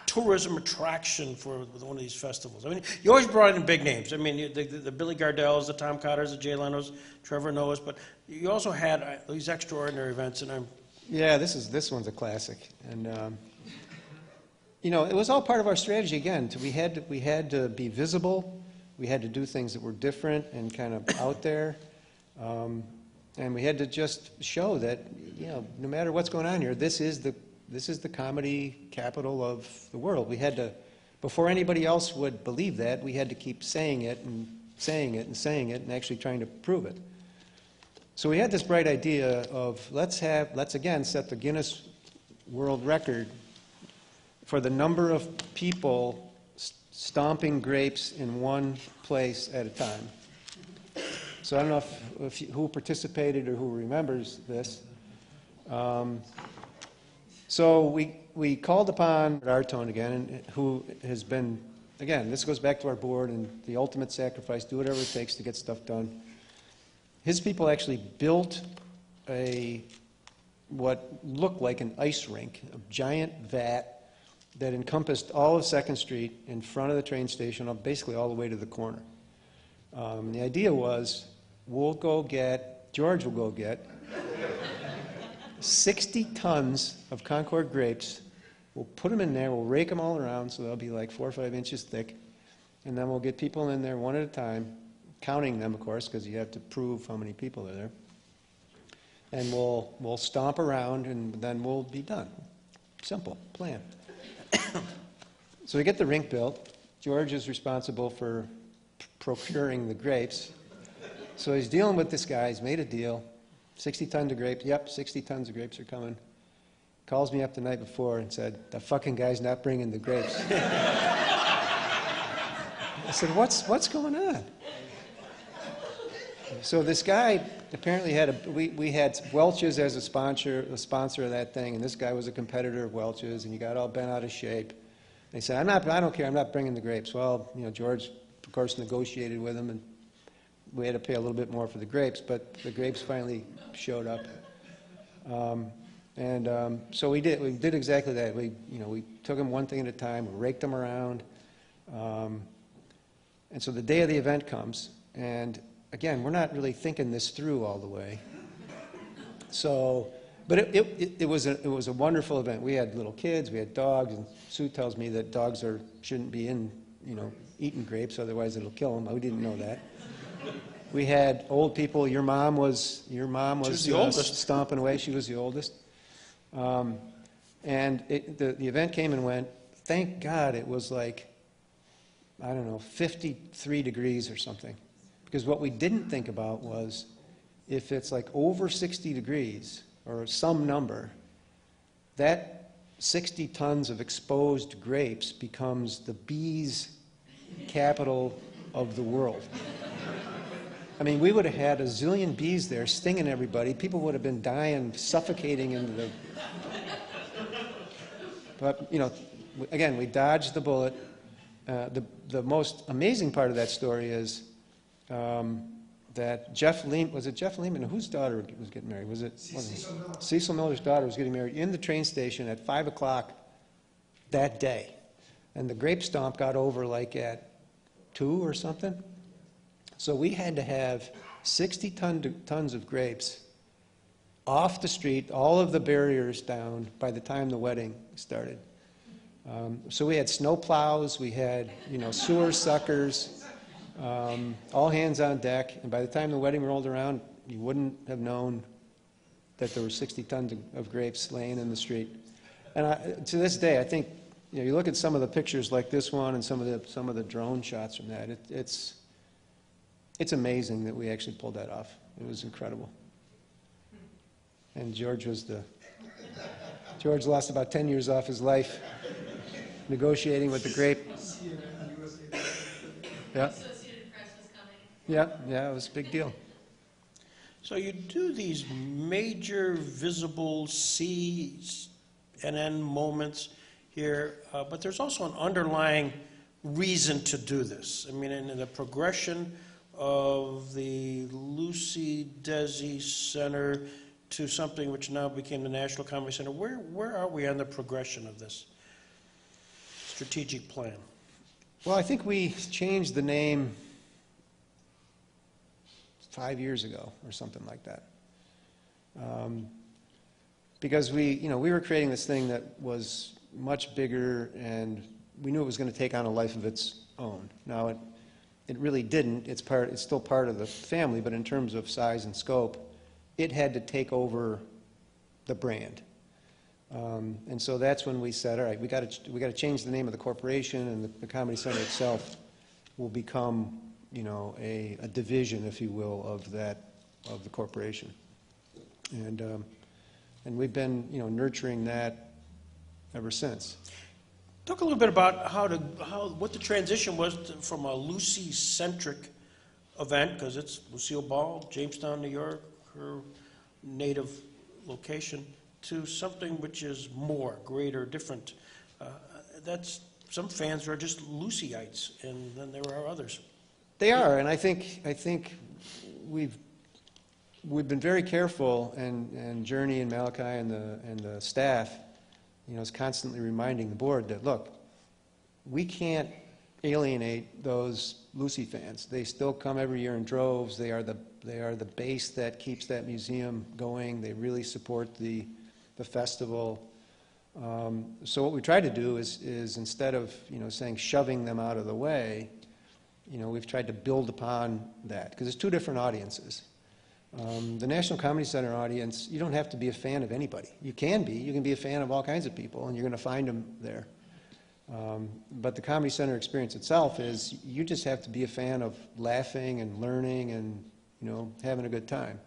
tourism attraction for one of these festivals? I mean, you always brought in big names. I mean, the Billy Gardells, the Tom Cotters, the Jay Leno's, Trevor Noah's, but you also had these extraordinary events, and this one's a classic, and it was all part of our strategy. Again, we had to be visible, we had to do things that were different and kind of out there, and we had to just show that no matter what's going on here, this is the comedy capital of the world. We had to, before anybody else would believe that, we had to keep saying it and saying it and saying it and actually trying to prove it. So we had this bright idea of let's again set the Guinness World Record for the number of people stomping grapes in one place at a time. So I don't know who participated or who remembers this. So we called upon Artone again, who has been, again, this goes back to our board and the ultimate sacrifice, do whatever it takes to get stuff done. His people actually built what looked like an ice rink, a giant vat that encompassed all of 2nd Street in front of the train station, basically all the way to the corner. The idea was, George will go get 60 tons of Concord grapes. We'll put them in there, we'll rake them all around so they'll be like 4 or 5 inches thick, and then we'll get people in there one at a time, counting them, of course, because you have to prove how many people are there. And we'll stomp around, and then we'll be done. Simple plan. So we get the rink built. George is responsible for procuring the grapes. So he's dealing with this guy. He's made a deal. 60 tons of grapes. Yep, 60 tons of grapes are coming. Calls me up the night before and said, the fucking guy's not bringing the grapes. I said, what's going on? So this guy apparently we had Welch's as a sponsor of that thing, and this guy was a competitor of Welch's, and he got all bent out of shape. And he said, I don't care, I'm not bringing the grapes. Well, George, of course, negotiated with him, and we had to pay a little bit more for the grapes, but the grapes finally showed up. So we did exactly that. We took them one thing at a time, we raked them around. And so the day of the event comes, and again, we're not really thinking this through all the way. So, but it was a wonderful event. We had little kids, we had dogs, and Sue tells me that dogs shouldn't be eating grapes, otherwise it'll kill them. We didn't know that. We had old people. Your mom was She was the oldest. stomping away. She was the oldest. And the event came and went. Thank God it was like, I don't know, 53 degrees or something. Because what we didn't think about was if it's like over 60 degrees or some number, that 60 tons of exposed grapes becomes the bees' capital of the world. I mean, we would have had a zillion bees there stinging everybody. People would have been dying, suffocating into the... But, again, we dodged the bullet. The most amazing part of that story is that Jeff Lehman, was it Jeff Lehman? Whose daughter was getting married? Was it? Cecil Miller's daughter was getting married in the train station at 5 o'clock that day. And the grape stomp got over like at 2 or something. So we had to have 60 tons of grapes off the street, all of the barriers down by the time the wedding started. So we had snow plows, we had sewer suckers, all hands on deck. And by the time the wedding rolled around, you wouldn't have known that there were 60 tons of grapes laying in the street. And to this day, I think you look at some of the pictures like this one and some of the drone shots from that. It's amazing that we actually pulled that off. It was incredible. And George lost about 10 years off his life negotiating with the grape. Yeah. Yeah, it was a big deal. So you do these major visible CNN moments here, but there's also an underlying reason to do this. I mean, in the progression of the Lucy Desi Center to something which now became the National Comedy Center, where are we on the progression of this strategic plan? Well, I think we changed the name 5 years ago or something like that. Because we were creating this thing that was much bigger, and we knew it was going to take on a life of its own. Now, it really didn't. It's still part of the family, but in terms of size and scope, it had to take over the brand. And so that's when we said, all right, we got to change the name of the corporation, and the Comedy Center itself will become, a division, if you will, of the corporation. And we've been, nurturing that ever since. Talk a little bit about what the transition was from a Lucy-centric event, because it's Lucille Ball, Jamestown, New York, her native location, to something which is more, greater, different. Some fans are just Lucyites, and then there are others. They are, and I think we've been very careful, and Journey and Malachi and the staff, is constantly reminding the board that, look, we can't alienate those Lucy fans. They still come every year in droves. They are the base that keeps that museum going. They really support the festival. So what we try to do is instead of saying shoving them out of the way, we've tried to build upon that, because there's two different audiences. The National Comedy Center audience, you don't have to be a fan of anybody. You can be a fan of all kinds of people, and you're going to find them there. But the Comedy Center experience itself is you just have to be a fan of laughing and learning and having a good time.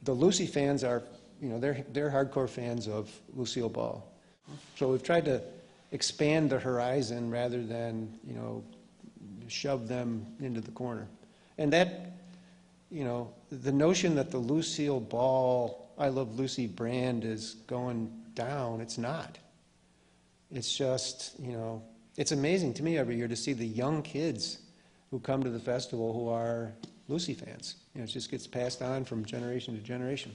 The Lucy fans are, they're hardcore fans of Lucille Ball. So we've tried to expand the horizon rather than shove them into the corner. And that, the notion that the Lucille Ball, I Love Lucy brand is going down, it's not. It's just, it's amazing to me every year to see the young kids who come to the festival who are Lucy fans. You know, it just gets passed on from generation to generation.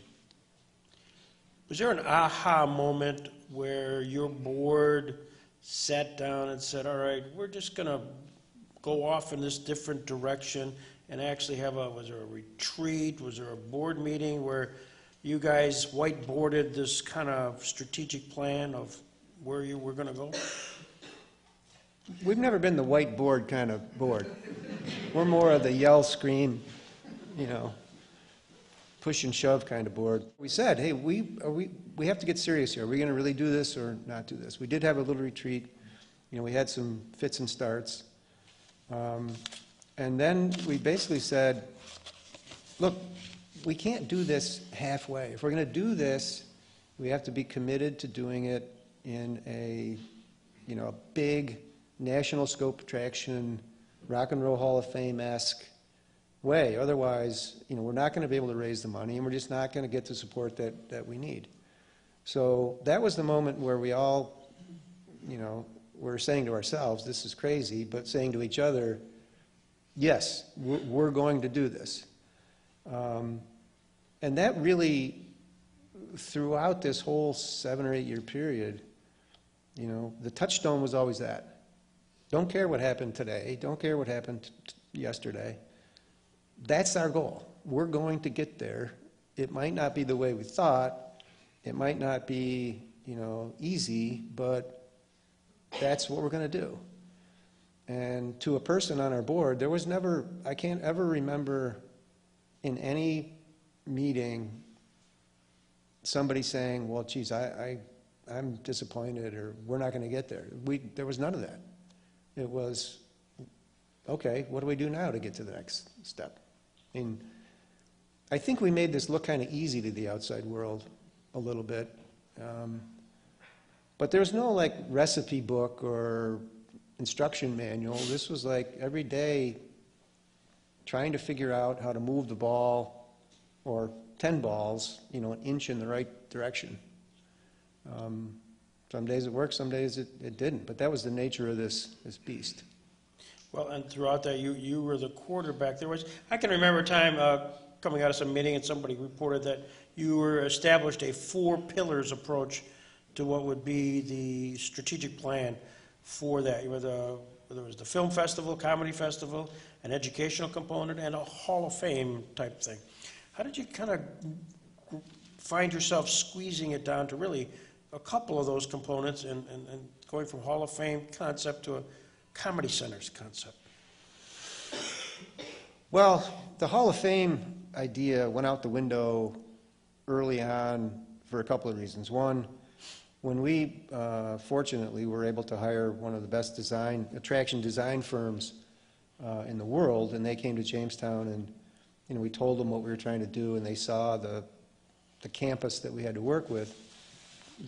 Was there an aha moment where your board sat down and said, all right, we're just going to go off in this different direction and actually have was there a retreat, was there a board meeting where you guys whiteboarded this kind of strategic plan of where you were going to go? We've never been the whiteboard kind of board. We're more of the yell, scream, you know, push and shove kind of board. We said, hey, we have to get serious here. Are we going to really do this or not do this? We did have a little retreat. You know, we had some fits and starts. And then we basically said, look, we can't do this halfway. If we're going to do this, we have to be committed to doing it in a, you know, a big national scope attraction, Rock and Roll Hall of Fame-esque way. Otherwise, you know, we're not going to be able to raise the money, and we're just not going to get the support that we need. So that was the moment where we all, you know, were saying to ourselves, this is crazy, but saying to each other, yes, we're going to do this. And that really, throughout this whole 7 or 8 year period, you know, the touchstone was always that. Don't care what happened today. Don't care what happened yesterday. That's our goal. We're going to get there. It might not be the way we thought. It might not be, you know, easy, but that's what we're going to do. And to a person on our board, there was never, I can't ever remember in any meeting somebody saying, well, geez, I'm disappointed, or we're not going to get there. There was none of that. It was, okay, what do we do now to get to the next step? I mean, I think we made this look kind of easy to the outside world a little bit. But there's no like recipe book or instruction manual. This was like every day trying to figure out how to move the ball, or 10 balls, you know, an inch in the right direction. Some days it worked, some days it didn't, but that was the nature of this beast. Well, and throughout that, you were the quarterback. I can remember a time coming out of some meeting and somebody reported that you were established a 4 pillars approach to what would be the strategic plan for that. Whether it was the film festival, comedy festival, an educational component, and a Hall of Fame type thing. How did you kind of find yourself squeezing it down to really a couple of those components and going from Hall of Fame concept to a Comedy Center's concept? Well, the Hall of Fame idea went out the window early on for a couple of reasons. One, when we fortunately were able to hire one of the best attraction design firms in the world, and they came to Jamestown, and you know, we told them what we were trying to do, and they saw the campus that we had to work with,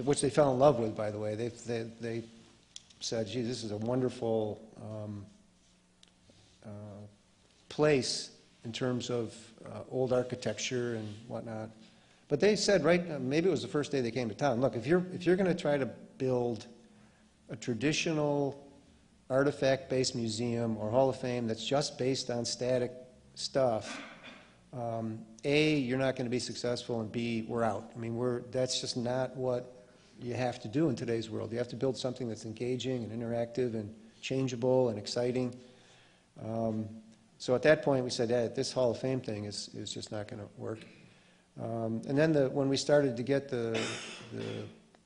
which they fell in love with, by the way. They said, gee, this is a wonderful place in terms of old architecture and whatnot. But they said, right, maybe it was the first day they came to town, look, if you're going to try to build a traditional artifact-based museum or Hall of Fame that's just based on static stuff, A, you're not going to be successful, and B, we're out. I mean, that's just not what you have to do in today's world. You have to build something that's engaging and interactive and changeable and exciting. So at that point, we said, yeah, this Hall of Fame thing is just not going to work. And then when we started to get the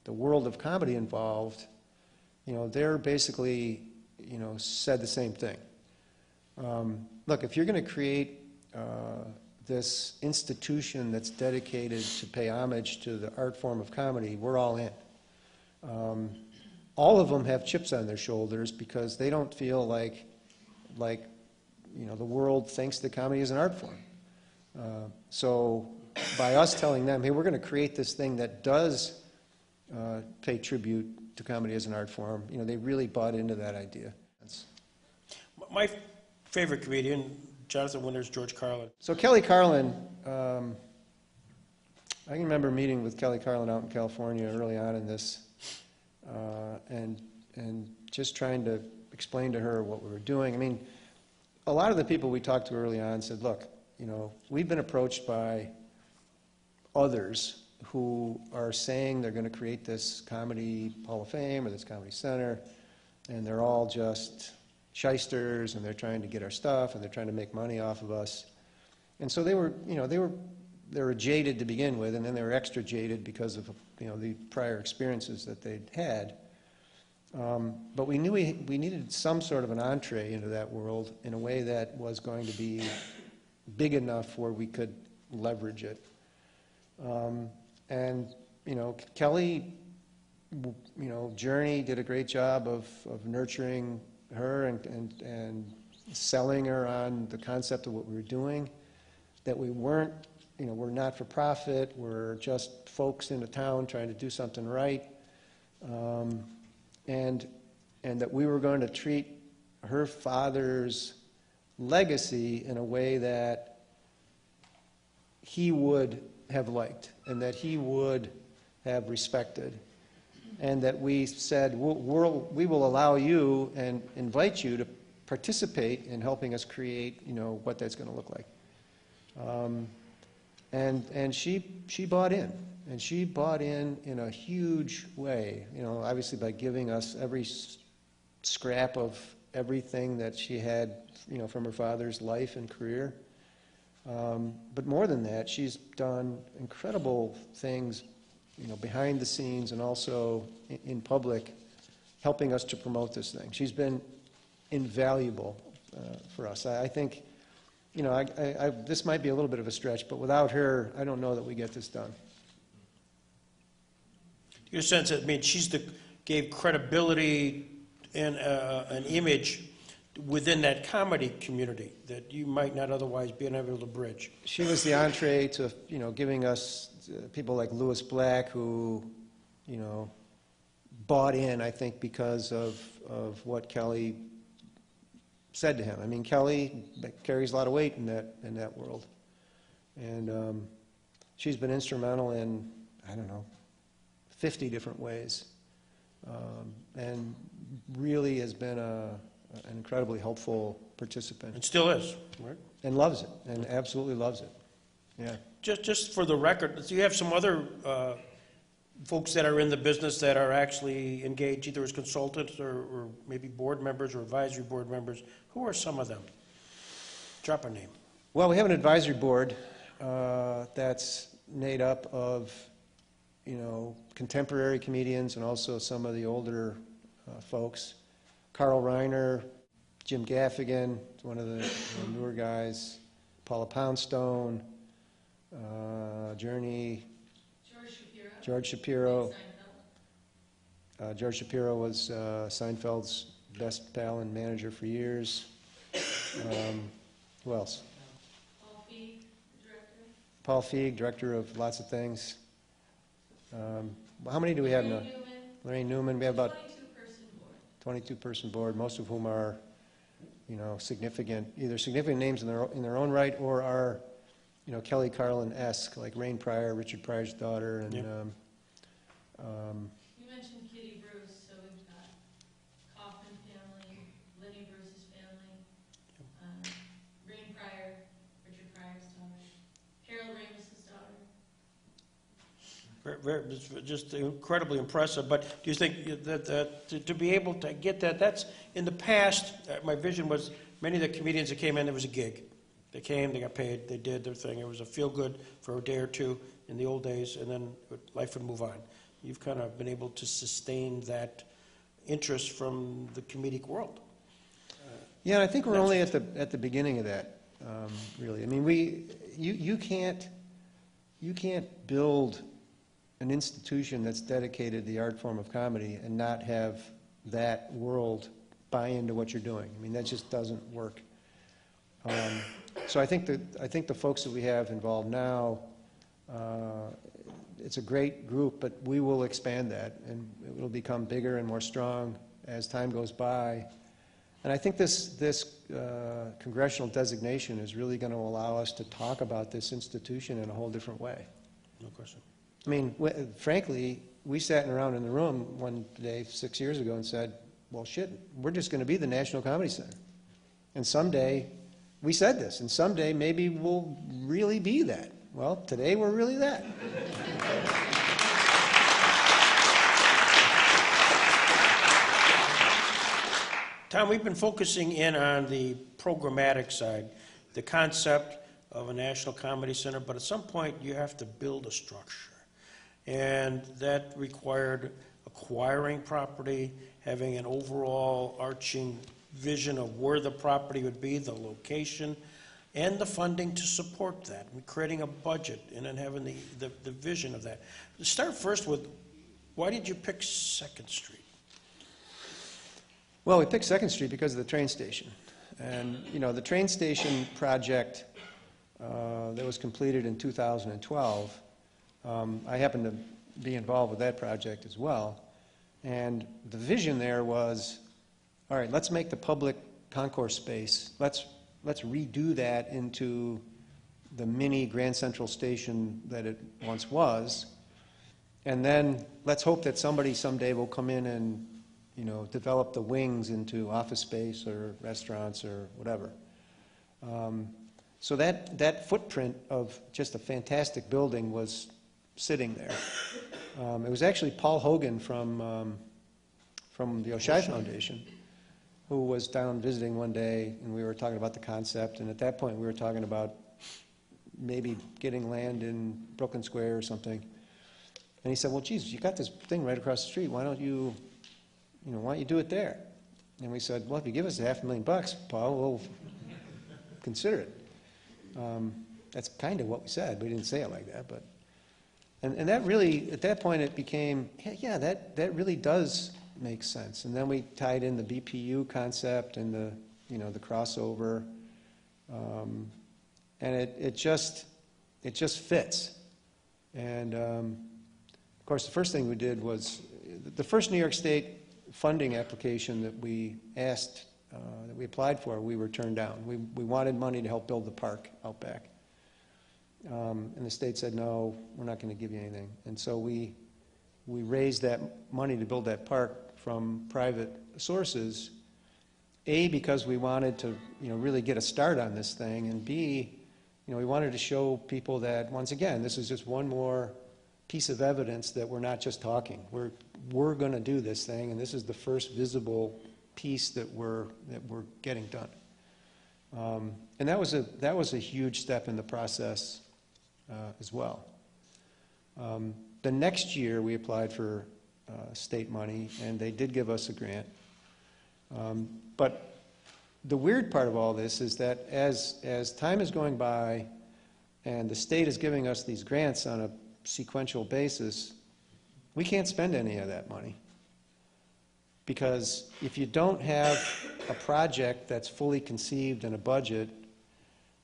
world of comedy involved, you know, they're basically, you know, said the same thing. Look, if you're going to create this institution that's dedicated to pay homage to the art form of comedy, we're all in. All of them have chips on their shoulders because they don't feel like you know, the world thinks that comedy is an art form. So by us telling them, hey, we're going to create this thing that does pay tribute to comedy as an art form, you know, they really bought into that idea. My favorite comedian, Jonathan Winter's George Carlin. So Kelly Carlin, I can remember meeting with Kelly Carlin out in California early on in this, and just trying to explain to her what we were doing. I mean, a lot of the people we talked to early on said, look, you know, we've been approached by others who are saying they're going to create this comedy Hall of Fame or this comedy center, and they're all just shysters, and they're trying to get our stuff, and they're trying to make money off of us. And so they were, you know, they were jaded to begin with, and then they were extra jaded because of, you know, the prior experiences that they'd had. But we knew we needed some sort of an entree into that world in a way that was going to be big enough where we could leverage it. And, you know, Kelly, you know, Journey did a great job of nurturing her and selling her on the concept of what we were doing, that we weren't, you know, we're not for profit, we're just folks in the town trying to do something right, and that we were going to treat her father's legacy in a way that he would have liked and that he would have respected, and that we said, we will allow you and invite you to participate in helping us create, you know, what that's going to look like. And she bought in, and she bought in a huge way, you know, obviously by giving us every scrap of everything that she had, you know, from her father's life and career. But more than that, she's done incredible things, you know, behind the scenes and also in public, helping us to promote this thing. She's been invaluable for us. I think, you know, this might be a little bit of a stretch, but without her, I don't know that we get this done. Your sense that, I mean, gave credibility and an image within that comedy community that you might not otherwise be able to bridge. She was the entree to, you know, giving us people like Lewis Black, who, you know, bought in, I think, because of what Kelly said to him. I mean, Kelly carries a lot of weight in that world, and she's been instrumental in, I don't know, 50 different ways, and really has been an incredibly helpful participant. And still is, right? And loves it, and absolutely loves it. Yeah. Just for the record, do you have some other folks that are in the business that are actually engaged either as consultants or maybe board members or advisory board members? Who are some of them? Drop a name. Well, we have an advisory board that's made up of, you know, contemporary comedians and also some of the older folks. Carl Reiner, Jim Gaffigan, one of the newer guys, Paula Poundstone, Journey, George Shapiro. George Shapiro was Seinfeld's best pal and manager for years. Who else? Paul Feig, the director. Paul Feig, director of lots of things. How many do we have now? Lorraine Newman. We have about 22-person board, most of whom are, you know, either significant names in their own right, or are, you know, Kelly Carlin-esque, like Rain Pryor, Richard Pryor's daughter, and. Yep. You mentioned Kitty Bruce, so we've got Kaufman family, Lenny Bruce's family, Rain Pryor, Richard Pryor's daughter, Carol Ramos's daughter. Just incredibly impressive. But do you think that to be able to get that, that's in the past, my vision was many of the comedians that came in, there was a gig. They came, they got paid, they did their thing. It was a feel-good for a day or two in the old days, and then life would move on. You've kind of been able to sustain that interest from the comedic world. Yeah, and I think we're only at the beginning of that, really. I mean, you can't build an institution that's dedicated to the art form of comedy and not have that world buy into what you're doing. I mean, that just doesn't work. So I think the folks that we have involved now, it's a great group, but we will expand that, and it will become bigger and more strong as time goes by. And I think this congressional designation is really going to allow us to talk about this institution in a whole different way. No question. I mean, frankly, we sat around in the room one day 6 years ago and said, well, shit, we're just going to be the National Comedy Center. And someday, we said this, and someday maybe we'll really be that. Well, today we're really that. Tom, we've been focusing in on the programmatic side, the concept of a National Comedy Center, but at some point you have to build a structure. And that required acquiring property, having an overall arching vision of where the property would be, the location, and the funding to support that, and creating a budget, and then having the vision of that. Let's start first with, why did you pick 2nd Street? Well, we picked 2nd Street because of the train station. And, you know, the train station project that was completed in 2012, I happened to be involved with that project as well. And the vision there was, all right, let's make the public concourse space, let's redo that into the mini Grand Central Station that it once was, and then let's hope that somebody someday will come in and, you know, develop the wings into office space or restaurants or whatever. So that footprint of just a fantastic building was sitting there. It was actually Paul Hogan from the Oshai Foundation, who was down visiting one day, and we were talking about the concept, and at that point we were talking about maybe getting land in Brooklyn Square or something. And he said, well, geez, you got this thing right across the street, why don't you do it there? And we said, well, if you give us $500,000, Paul, we'll consider it. That's kind of what we said. We didn't say it like that, but, and that really, at that point, it became, yeah, that really does make sense. And then we tied in the BPU concept and the crossover, and it just fits. And of course, the first thing we did was the first New York State funding application that we asked, that we applied for, we were turned down. We wanted money to help build the park out back. And the state said, no, we're not going to give you anything. And so we raised that money to build that park from private sources, A, because we wanted to, really get a start on this thing, and B, we wanted to show people that, once again, this is just one more piece of evidence that we're not just talking. We're going to do this thing, and this is the first visible piece that we're getting done. And that was a huge step in the process as well. The next year, we applied for state money, and they did give us a grant. But the weird part of all this is that as time is going by and the state is giving us these grants on a sequential basis, we can't spend any of that money. Because if you don't have a project that's fully conceived and a budget,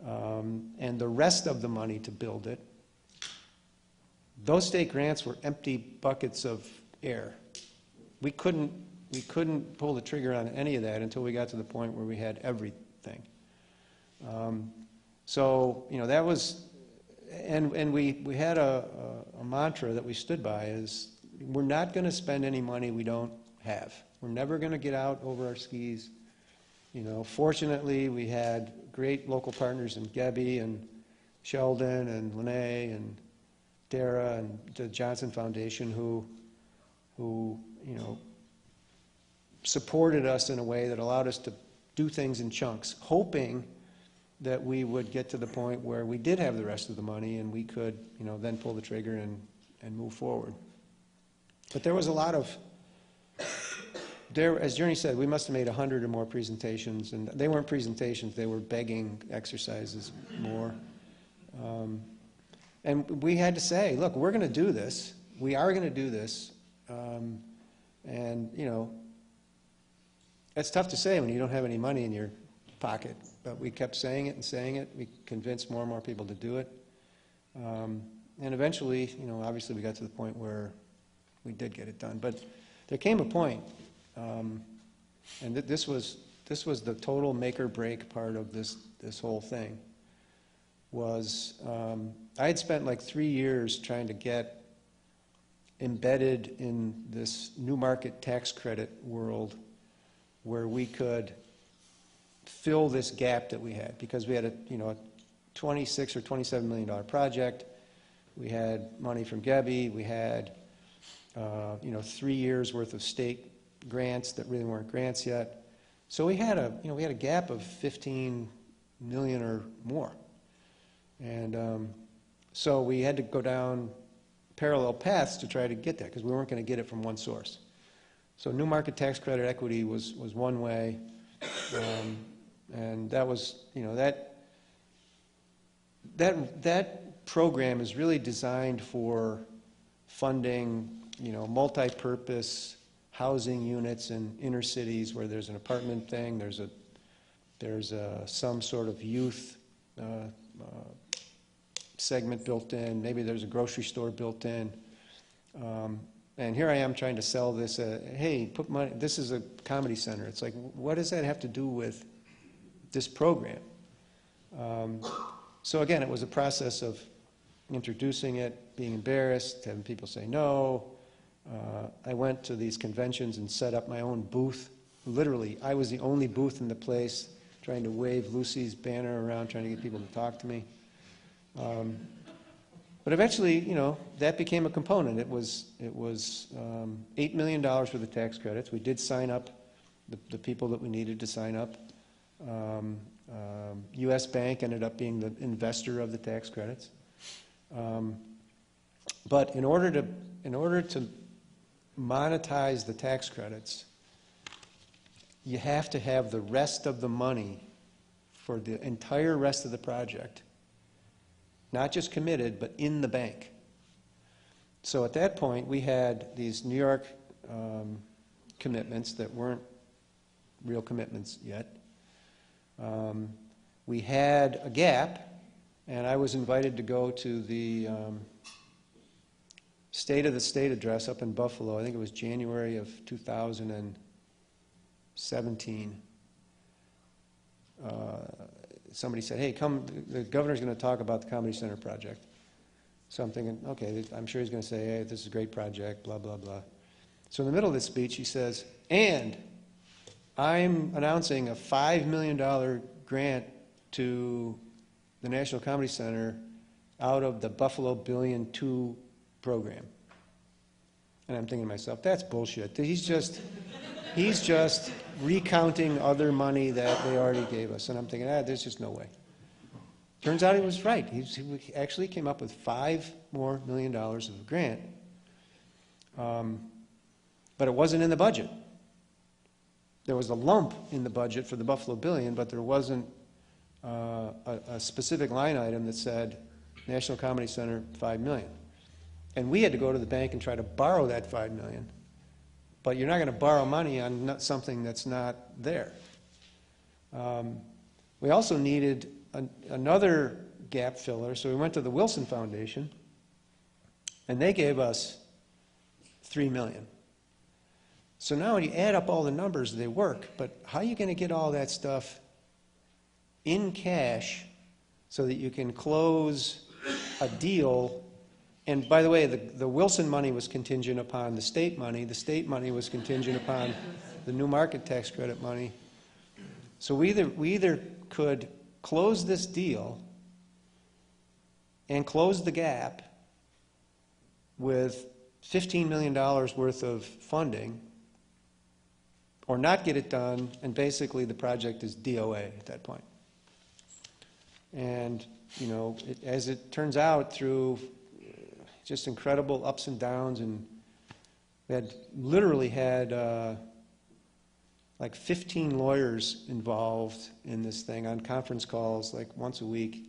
and the rest of the money to build it, those state grants were empty buckets of air. We couldn't pull the trigger on any of that until we got to the point where we had everything. So that was, and we had a mantra that we stood by, is we're not going to spend any money we don't have. We're never going to get out over our skis. Fortunately, we had great local partners in Gebby and Sheldon and Lene and Dara and the Johnson Foundation who supported us in a way that allowed us to do things in chunks, hoping that we would get to the point where we did have the rest of the money and we could, then pull the trigger and move forward. But there was a lot of, as Journey said, we must have made 100 or more presentations, and they weren't presentations, they were begging exercises more. And we had to say, look, we're going to do this. We are going to do this. And, it's tough to say when you don't have any money in your pocket. But we kept saying it and saying it. We convinced more and more people to do it. And eventually, obviously we got to the point where we did get it done. But there came a point, and this was the total make or break part of this whole thing, was I had spent like 3 years trying to get embedded in this new market tax credit world where we could fill this gap that we had, because we had a, you know, a $26 or $27 million project. We had money from Gebby. We had, you know, 3 years worth of state grants that really weren't grants yet. So we had a, you know, we had a gap of 15 million or more. And so we had to go down parallel paths to try to get that, because we weren't going to get it from one source. So new market tax credit equity was one way, and that was, you know, that program is really designed for funding, you know, multi-purpose housing units in inner cities where there's an apartment thing, there's some sort of youth segment built in, maybe there's a grocery store built in. And here I am trying to sell this, hey, put money, this is a comedy center. It's like, what does that have to do with this program? So again, it was a process of introducing it, being embarrassed, having people say no. I went to these conventions and set up my own booth. Literally, I was the only booth in the place, trying to wave Lucy's banner around, trying to get people to talk to me. But eventually, you know, that became a component. It was $8 million for the tax credits. We did sign up the people that we needed to sign up. U.S. Bank ended up being the investor of the tax credits. But in order to monetize the tax credits, you have to have the rest of the money for the entire rest of the project, not just committed, but in the bank. So at that point, we had these New York commitments that weren't real commitments yet. We had a gap, and I was invited to go to the State of the State address up in Buffalo. I think it was January of 2017. Somebody said, hey, come, the governor's going to talk about the Comedy Center project. So I'm thinking, okay, I'm sure he's going to say, hey, this is a great project, blah, blah, blah. So in the middle of this speech, he says, and I'm announcing a $5 million grant to the National Comedy Center out of the Buffalo Billion 2 program. And I'm thinking to myself, that's bullshit. He's just recounting other money that they already gave us. And I'm thinking, there's just no way. Turns out he was right. He actually came up with $5 million more of a grant. But it wasn't in the budget. There was a lump in the budget for the Buffalo Billion, but there wasn't a specific line item that said National Comedy Center $5 million. And we had to go to the bank and try to borrow that $5 million. But you're not going to borrow money on something that's not there. We also needed another gap filler, so we went to the Wilson Foundation, and they gave us $3 million. So now when you add up all the numbers, they work, but how are you going to get all that stuff in cash so that you can close a deal? And by the way, the Wilson money was contingent upon the state money. The state money was contingent upon the new market tax credit money. So we either could close this deal and close the gap with $15 million worth of funding, or not get it done, and basically the project is DOA at that point. And, you know, as it turns out, through just incredible ups and downs, and we literally had like 15 lawyers involved in this thing on conference calls like once a week.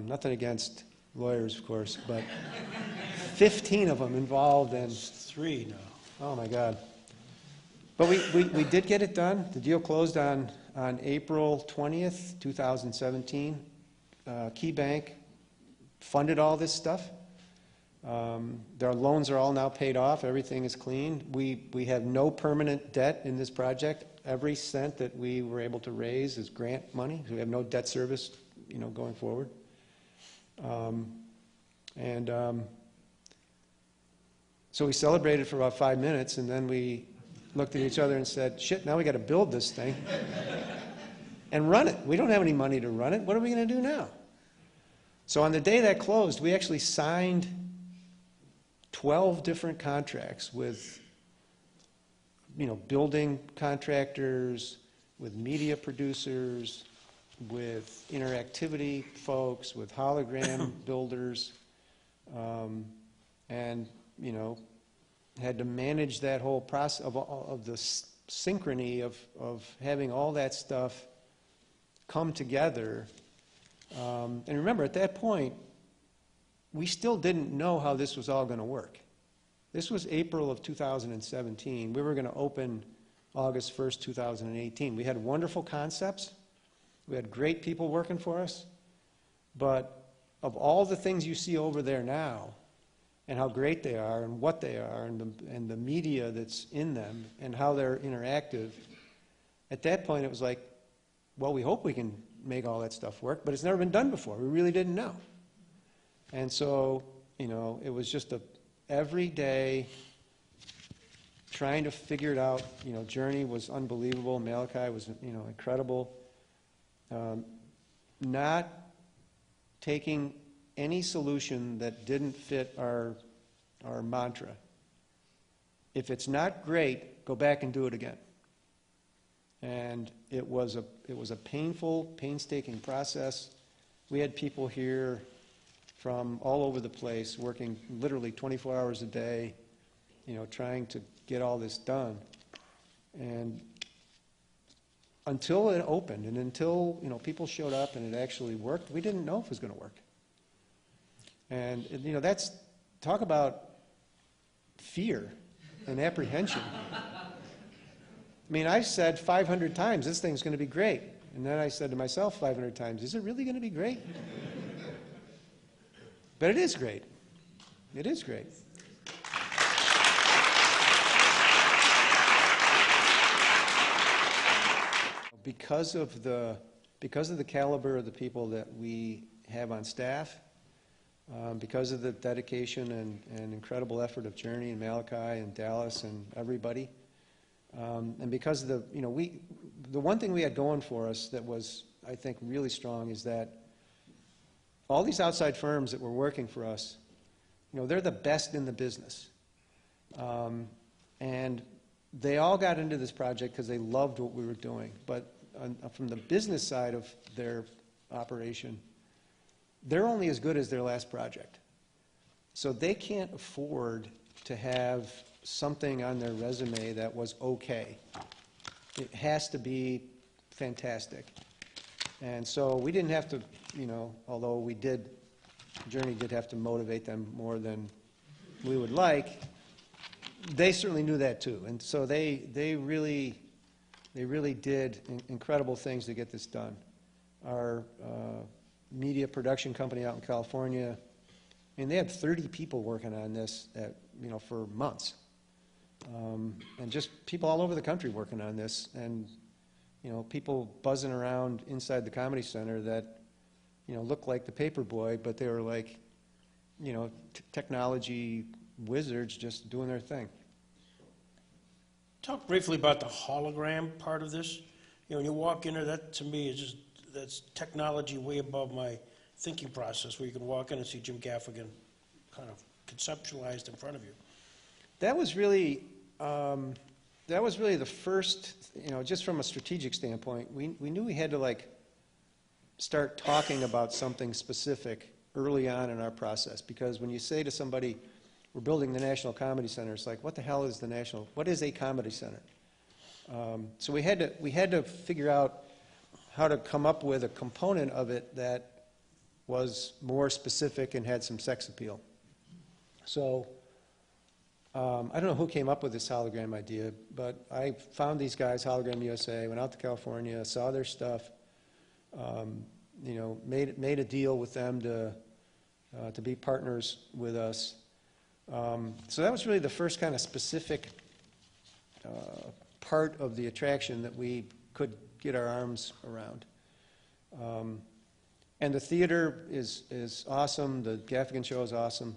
Nothing against lawyers, of course, but 15 of them involved. And 3 now. Oh my God. But we did get it done. The deal closed on April 20th, 2017. Key Bank funded all this stuff. Their loans are all now paid off. Everything is clean. We have no permanent debt in this project. Every cent that we were able to raise is grant money. So we have no debt service, you know, going forward. So we celebrated for about 5 minutes, and then we looked at each other and said, shit, now we got to build this thing. and run it. We don't have any money to run it. What are we going to do now? So on the day that closed, we actually signed 12 different contracts with, building contractors, with media producers, with interactivity folks, with hologram builders, and, had to manage that whole process of the synchrony of having all that stuff come together. And remember, at that point, we still didn't know how this was all going to work. This was April of 2017. We were going to open August 1st, 2018. We had wonderful concepts. We had great people working for us. But of all the things you see over there now, and how great they are, and what they are, and the media that's in them, and how they're interactive, at that point it was like, well, we hope we can make all that stuff work, but it's never been done before. We really didn't know. And so, it was just every day trying to figure it out. Journey was unbelievable. Malachi was, incredible. Not taking any solution that didn't fit our mantra. If it's not great, go back and do it again. And it was a painful, painstaking process. We had people here from all over the place working literally 24 hours a day, trying to get all this done. And until it opened and until, people showed up and it actually worked, we didn't know if it was going to work. And, that's, talk about fear and apprehension. I mean, I said 500 times, this thing's going to be great. And then I said to myself 500 times, is it really going to be great? But it is great. It is great. Because of the caliber of the people that we have on staff, because of the dedication and incredible effort of Journey and Malachi and Dallas and everybody, and because of the one thing we had going for us that was, I think, really strong is that all these outside firms that were working for us, they're the best in the business. And they all got into this project because they loved what we were doing. But from the business side of their operation, they're only as good as their last project. So they can't afford to have something on their resume that was okay. It has to be fantastic. And so we didn't have to, although Journey did have to motivate them more than we would like, they certainly knew that too. And so they really did incredible things to get this done. Our media production company out in California, they had 30 people working on this for months. And just people all over the country working on this, and people buzzing around inside the Comedy Center that looked like the paper boy, but they were like technology wizards just doing their thing. Talk briefly about the hologram part of this. When you walk in there, that to me is that's technology way above my thinking process, where you can walk in and see Jim Gaffigan kind of conceptualized in front of you. That was really the first, just from a strategic standpoint, we knew we had to start talking about something specific early on in our process, because when you say to somebody, we're building the National Comedy Center, it's like, what the hell is what is a comedy center? So we had to figure out how to come up with a component of it that was more specific and had some sex appeal. So I don't know who came up with this hologram idea, but I found these guys, Hologram USA, went out to California, saw their stuff, made a deal with them to be partners with us. So that was really the first kind of specific part of the attraction that we could get our arms around. And the theater is awesome. The Gaffigan show is awesome.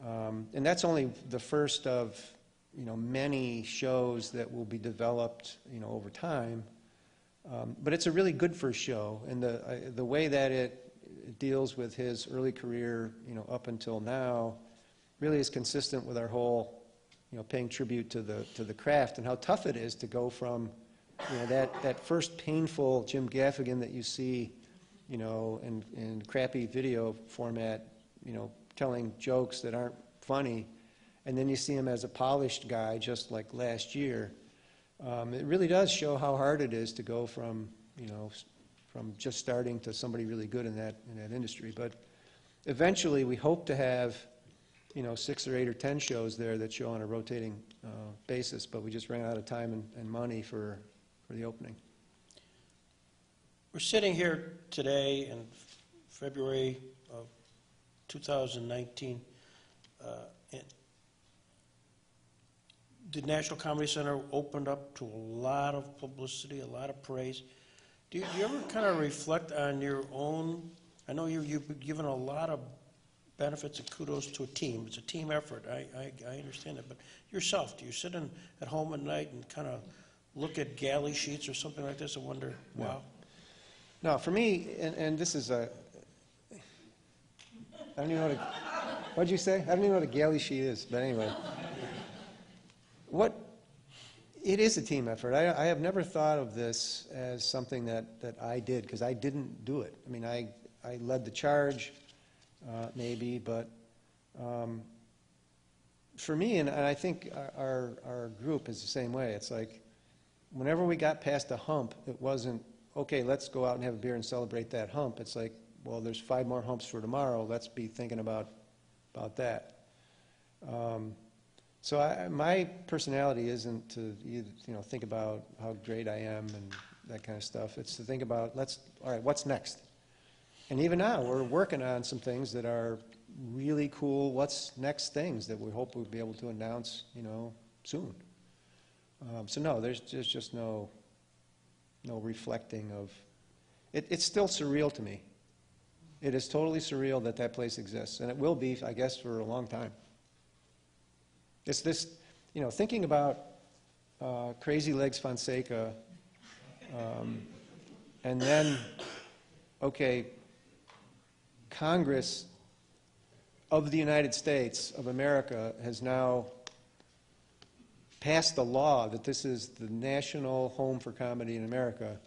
And that's only the first of many shows that will be developed over time. But it's a really good first show, and the way that it deals with his early career, up until now, really is consistent with our whole, paying tribute to the craft and how tough it is to go from, that first painful Jim Gaffigan that you see, in crappy video format, telling jokes that aren't funny, and then you see him as a polished guy, just like last year. It really does show how hard it is to go from, from just starting to somebody really good in that industry. But eventually, we hope to have, 6 or 8 or 10 shows there that show on a rotating basis. But we just ran out of time and money for the opening. We're sitting here today in February of 2019. And the National Comedy Center opened up to a lot of publicity, a lot of praise. Do you ever kind of reflect on your own? I know you've given a lot of benefits and kudos to a team. It's a team effort. I understand that. But yourself, do you sit at home at night and kind of look at galley sheets or something like this and wonder, wow? No, for me, and this is I don't even know what'd you say? I don't even know what a galley sheet is, but anyway. It is a team effort. I have never thought of this as something that I did, because I didn't do it. I mean, I led the charge, maybe, but for me, and I think our group is the same way. It's like, whenever we got past a hump, it wasn't, okay, let's go out and have a beer and celebrate that hump. It's like, well, there's 5 more humps for tomorrow. Let's be thinking about that. So my personality isn't to think about how great I am and that kind of stuff. It's to think about, all right, what's next? And even now, we're working on some things that are really cool. What's next things that we hope we'll be able to announce, soon. So no, there's just no reflecting of it. It's still surreal to me. It is totally surreal that place exists, and it will be, I guess, for a long time. It's this, thinking about Crazy Legs Fonseca, and then, okay, Congress of the United States of America has now passed a law that this is the national home for comedy in America.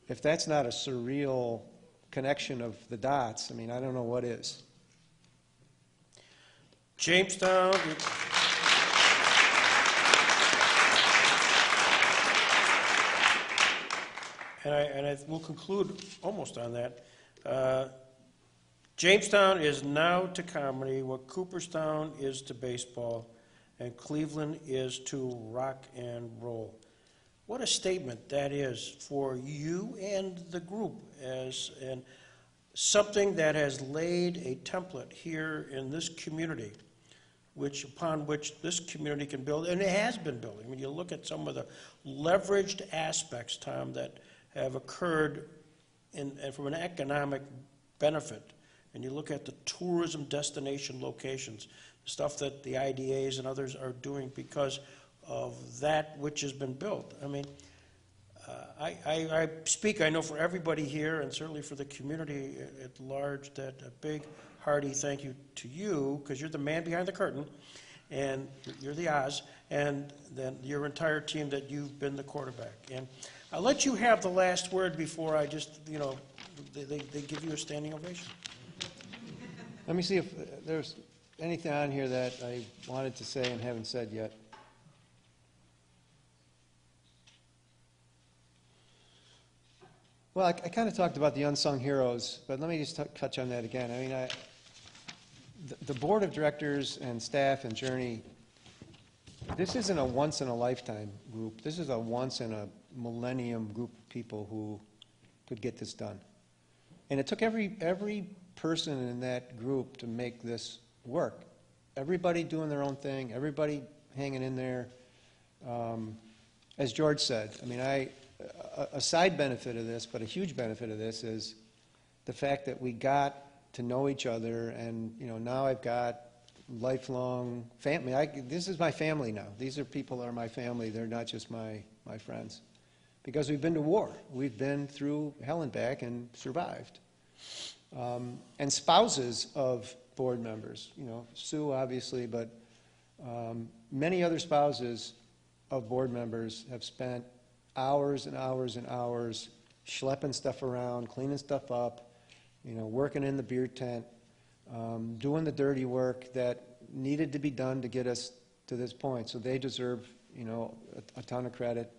If that's not a surreal connection of the dots, I mean, I don't know what is. Jamestown. And we'll conclude almost on that. Jamestown is now to comedy what Cooperstown is to baseball, and Cleveland is to rock and roll. What a statement that is for you and the group, and something that has laid a template here in this community, upon which this community can build, and it has been building. When you look at some of the leveraged aspects, Tom, that have occurred from an economic benefit, and you look at the tourism destination locations, stuff that the IDAs and others are doing because of that which has been built. I mean, I speak, I know, for everybody here, and certainly for the community at large, that a big, hearty thank you to you, because you're the man behind the curtain, and you're the Oz, and then your entire team that you've been the quarterback. And I'll let you have the last word before I just, they give you a standing ovation. Let me see if there's anything on here that I wanted to say and haven't said yet. Well, I kind of talked about the unsung heroes, but let me just touch on that again. I mean, the board of directors and staff and Journey, this isn't a once-in-a-lifetime group. This is a once-in-a-millennium group of people who could get this done. And it took every person in that group to make this work. Everybody doing their own thing, everybody hanging in there. As George said, I mean, a side benefit of this, but a huge benefit of this, is the fact that we got to know each other, and now I've got lifelong family. This is my family now. These are people that are my family. They're not just my friends, because we've been to war. We've been through hell and back and survived. And spouses of board members, you know, Sue obviously, but many other spouses of board members have spent hours and hours and hours schlepping stuff around, cleaning stuff up, you know, working in the beer tent, doing the dirty work that needed to be done to get us to this point. So they deserve, you know, a ton of credit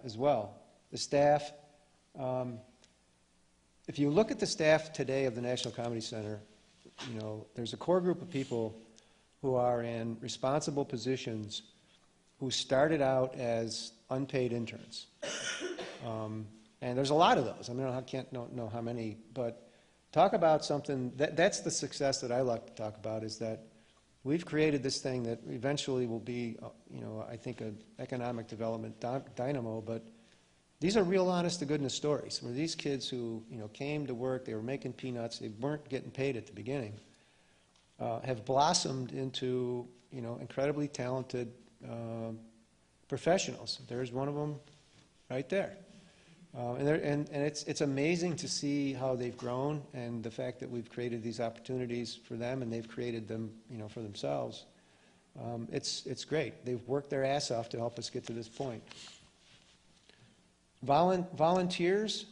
as well. The staff, if you look at the staff today of the National Comedy Center, you know, there's a core group of people who are in responsible positions who started out as unpaid interns. And there's a lot of those. I mean, I can't know how many, but talk about something, that's the success that I like to talk about, is that we've created this thing that eventually will be, you know, I think an economic development dynamo, but these are real honest-to-goodness stories, where these kids who, you know, came to work, they were making peanuts, they weren't getting paid at the beginning, have blossomed into, you know, incredibly talented professionals. There's one of them right there. And it's amazing to see how they've grown, and the fact that we've created these opportunities for them and they've created them, you know, for themselves. It's great. They've worked their ass off to help us get to this point. Volunteers.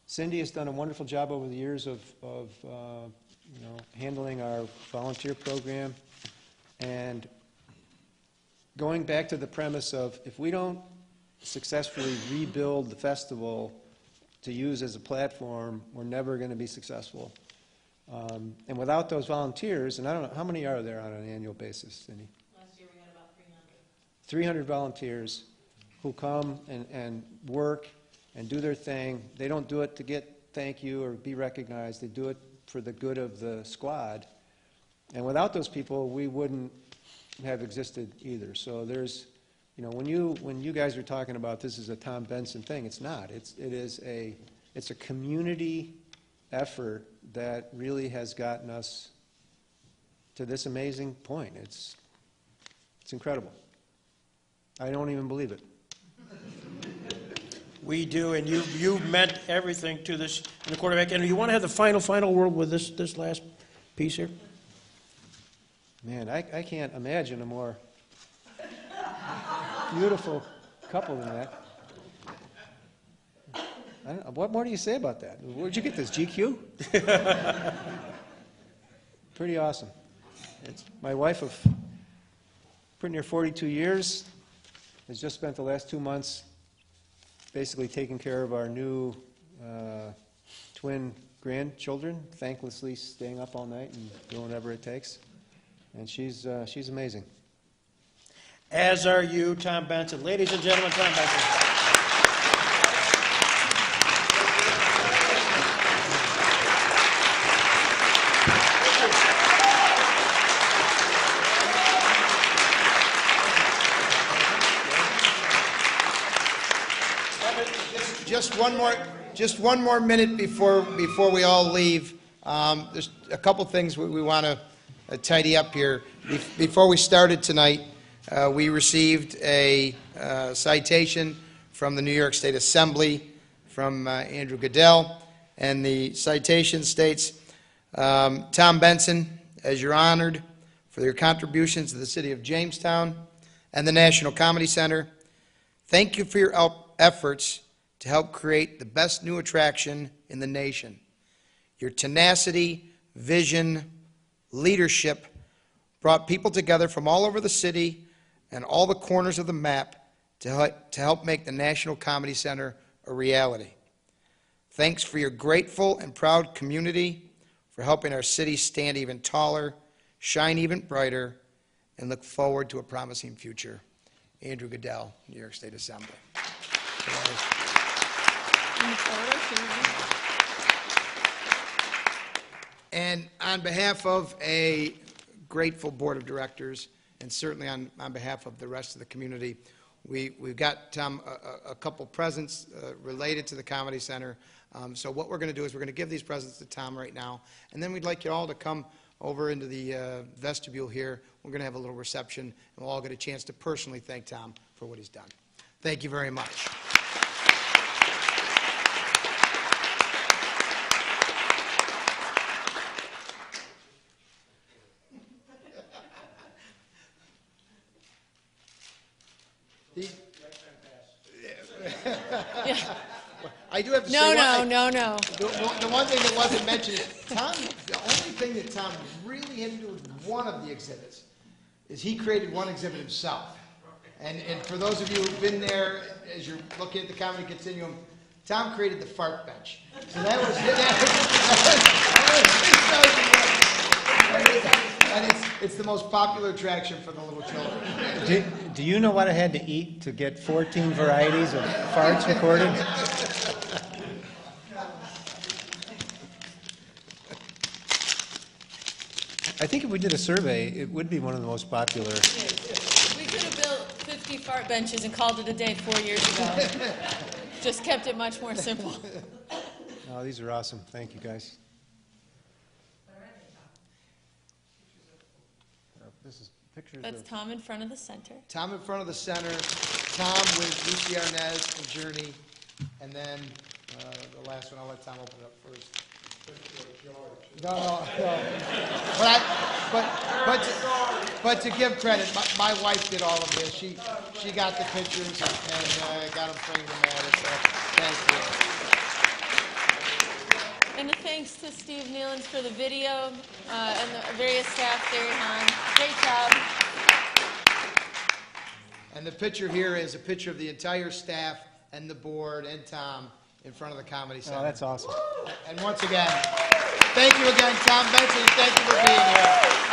Cindy has done a wonderful job over the years of you know, handling our volunteer program, and going back to the premise of, if we don't successfully rebuild the festival to use as a platform, we're never going to be successful. And without those volunteers, and I don't know, how many are there on an annual basis, Cindy? Last year we had about 300. 300 volunteers who come and work and do their thing. They don't do it to get thank you or be recognized. They do it for the good of the squad. And without those people, we wouldn't have existed either. So there's, you know, when you guys are talking about this is a Tom Benson thing, it's not. It's a community effort that really has gotten us to this amazing point. It's incredible. I don't even believe it. We do, and you've meant everything to this in the quarterback. And you want to have the final word with this last piece here? Man, I can't imagine a more beautiful couple than that. I don't know, what more do you say about that? Where'd you get this, GQ? Pretty awesome. It's my wife of pretty near 42 years has just spent the last 2 months basically taking care of our new twin grandchildren, thanklessly staying up all night and doing whatever it takes. And she's amazing. As are you, Tom Benson. Ladies and gentlemen, Tom Benson. Just one more minute before we all leave. There's a couple things we want to tidy up here. Before we started tonight, we received a citation from the New York State Assembly from Andrew Goodell, and the citation states, Tom Benson, as you're honored for your contributions to the city of Jamestown and the National Comedy Center, thank you for your efforts to help create the best new attraction in the nation. Your tenacity, vision, leadership brought people together from all over the city and all the corners of the map to help make the National Comedy Center a reality. Thanks for your grateful and proud community, for helping our city stand even taller, shine even brighter, and look forward to a promising future. Andrew Goodell, New York State Assembly. And on behalf of a grateful board of directors, and certainly on behalf of the rest of the community, we've got, Tom, a couple presents related to the Comedy Center. So what we're going to do is we're going to give these presents to Tom right now, and then we'd like you all to come over into the vestibule here. We're going to have a little reception, and we'll all get a chance to personally thank Tom for what he's done. Thank you very much. I do have to say No. the one thing that wasn't mentioned is Tom, the only thing that Tom really had to do with one of the exhibits is he created one exhibit himself. And for those of you who've been there, as you're looking at the comedy continuum, Tom created the fart bench. So that was and it's the most popular attraction for the little children. Do you know what I had to eat to get 14 varieties of farts recorded? I think if we did a survey, it would be one of the most popular. We could have built 50 fart benches and called it a day 4 years ago. Just kept it much more simple. Oh, these are awesome. Thank you, guys. This is pictures That's Tom in front of the center. Tom in front of the center, Tom with Lucy Arnaz and Journey, and then the last one, I'll let Tom open it up first. No. But to give credit, my wife did all of this. She got the pictures and got them framed and matted, so thank you. And a thanks to Steve Nealons for the video and the various staff there on. Great job. And the picture here is a picture of the entire staff and the board and Tom in front of the Comedy Center. Oh, that's awesome. And once again, thank you again, Tom Benson. Thank you for being here.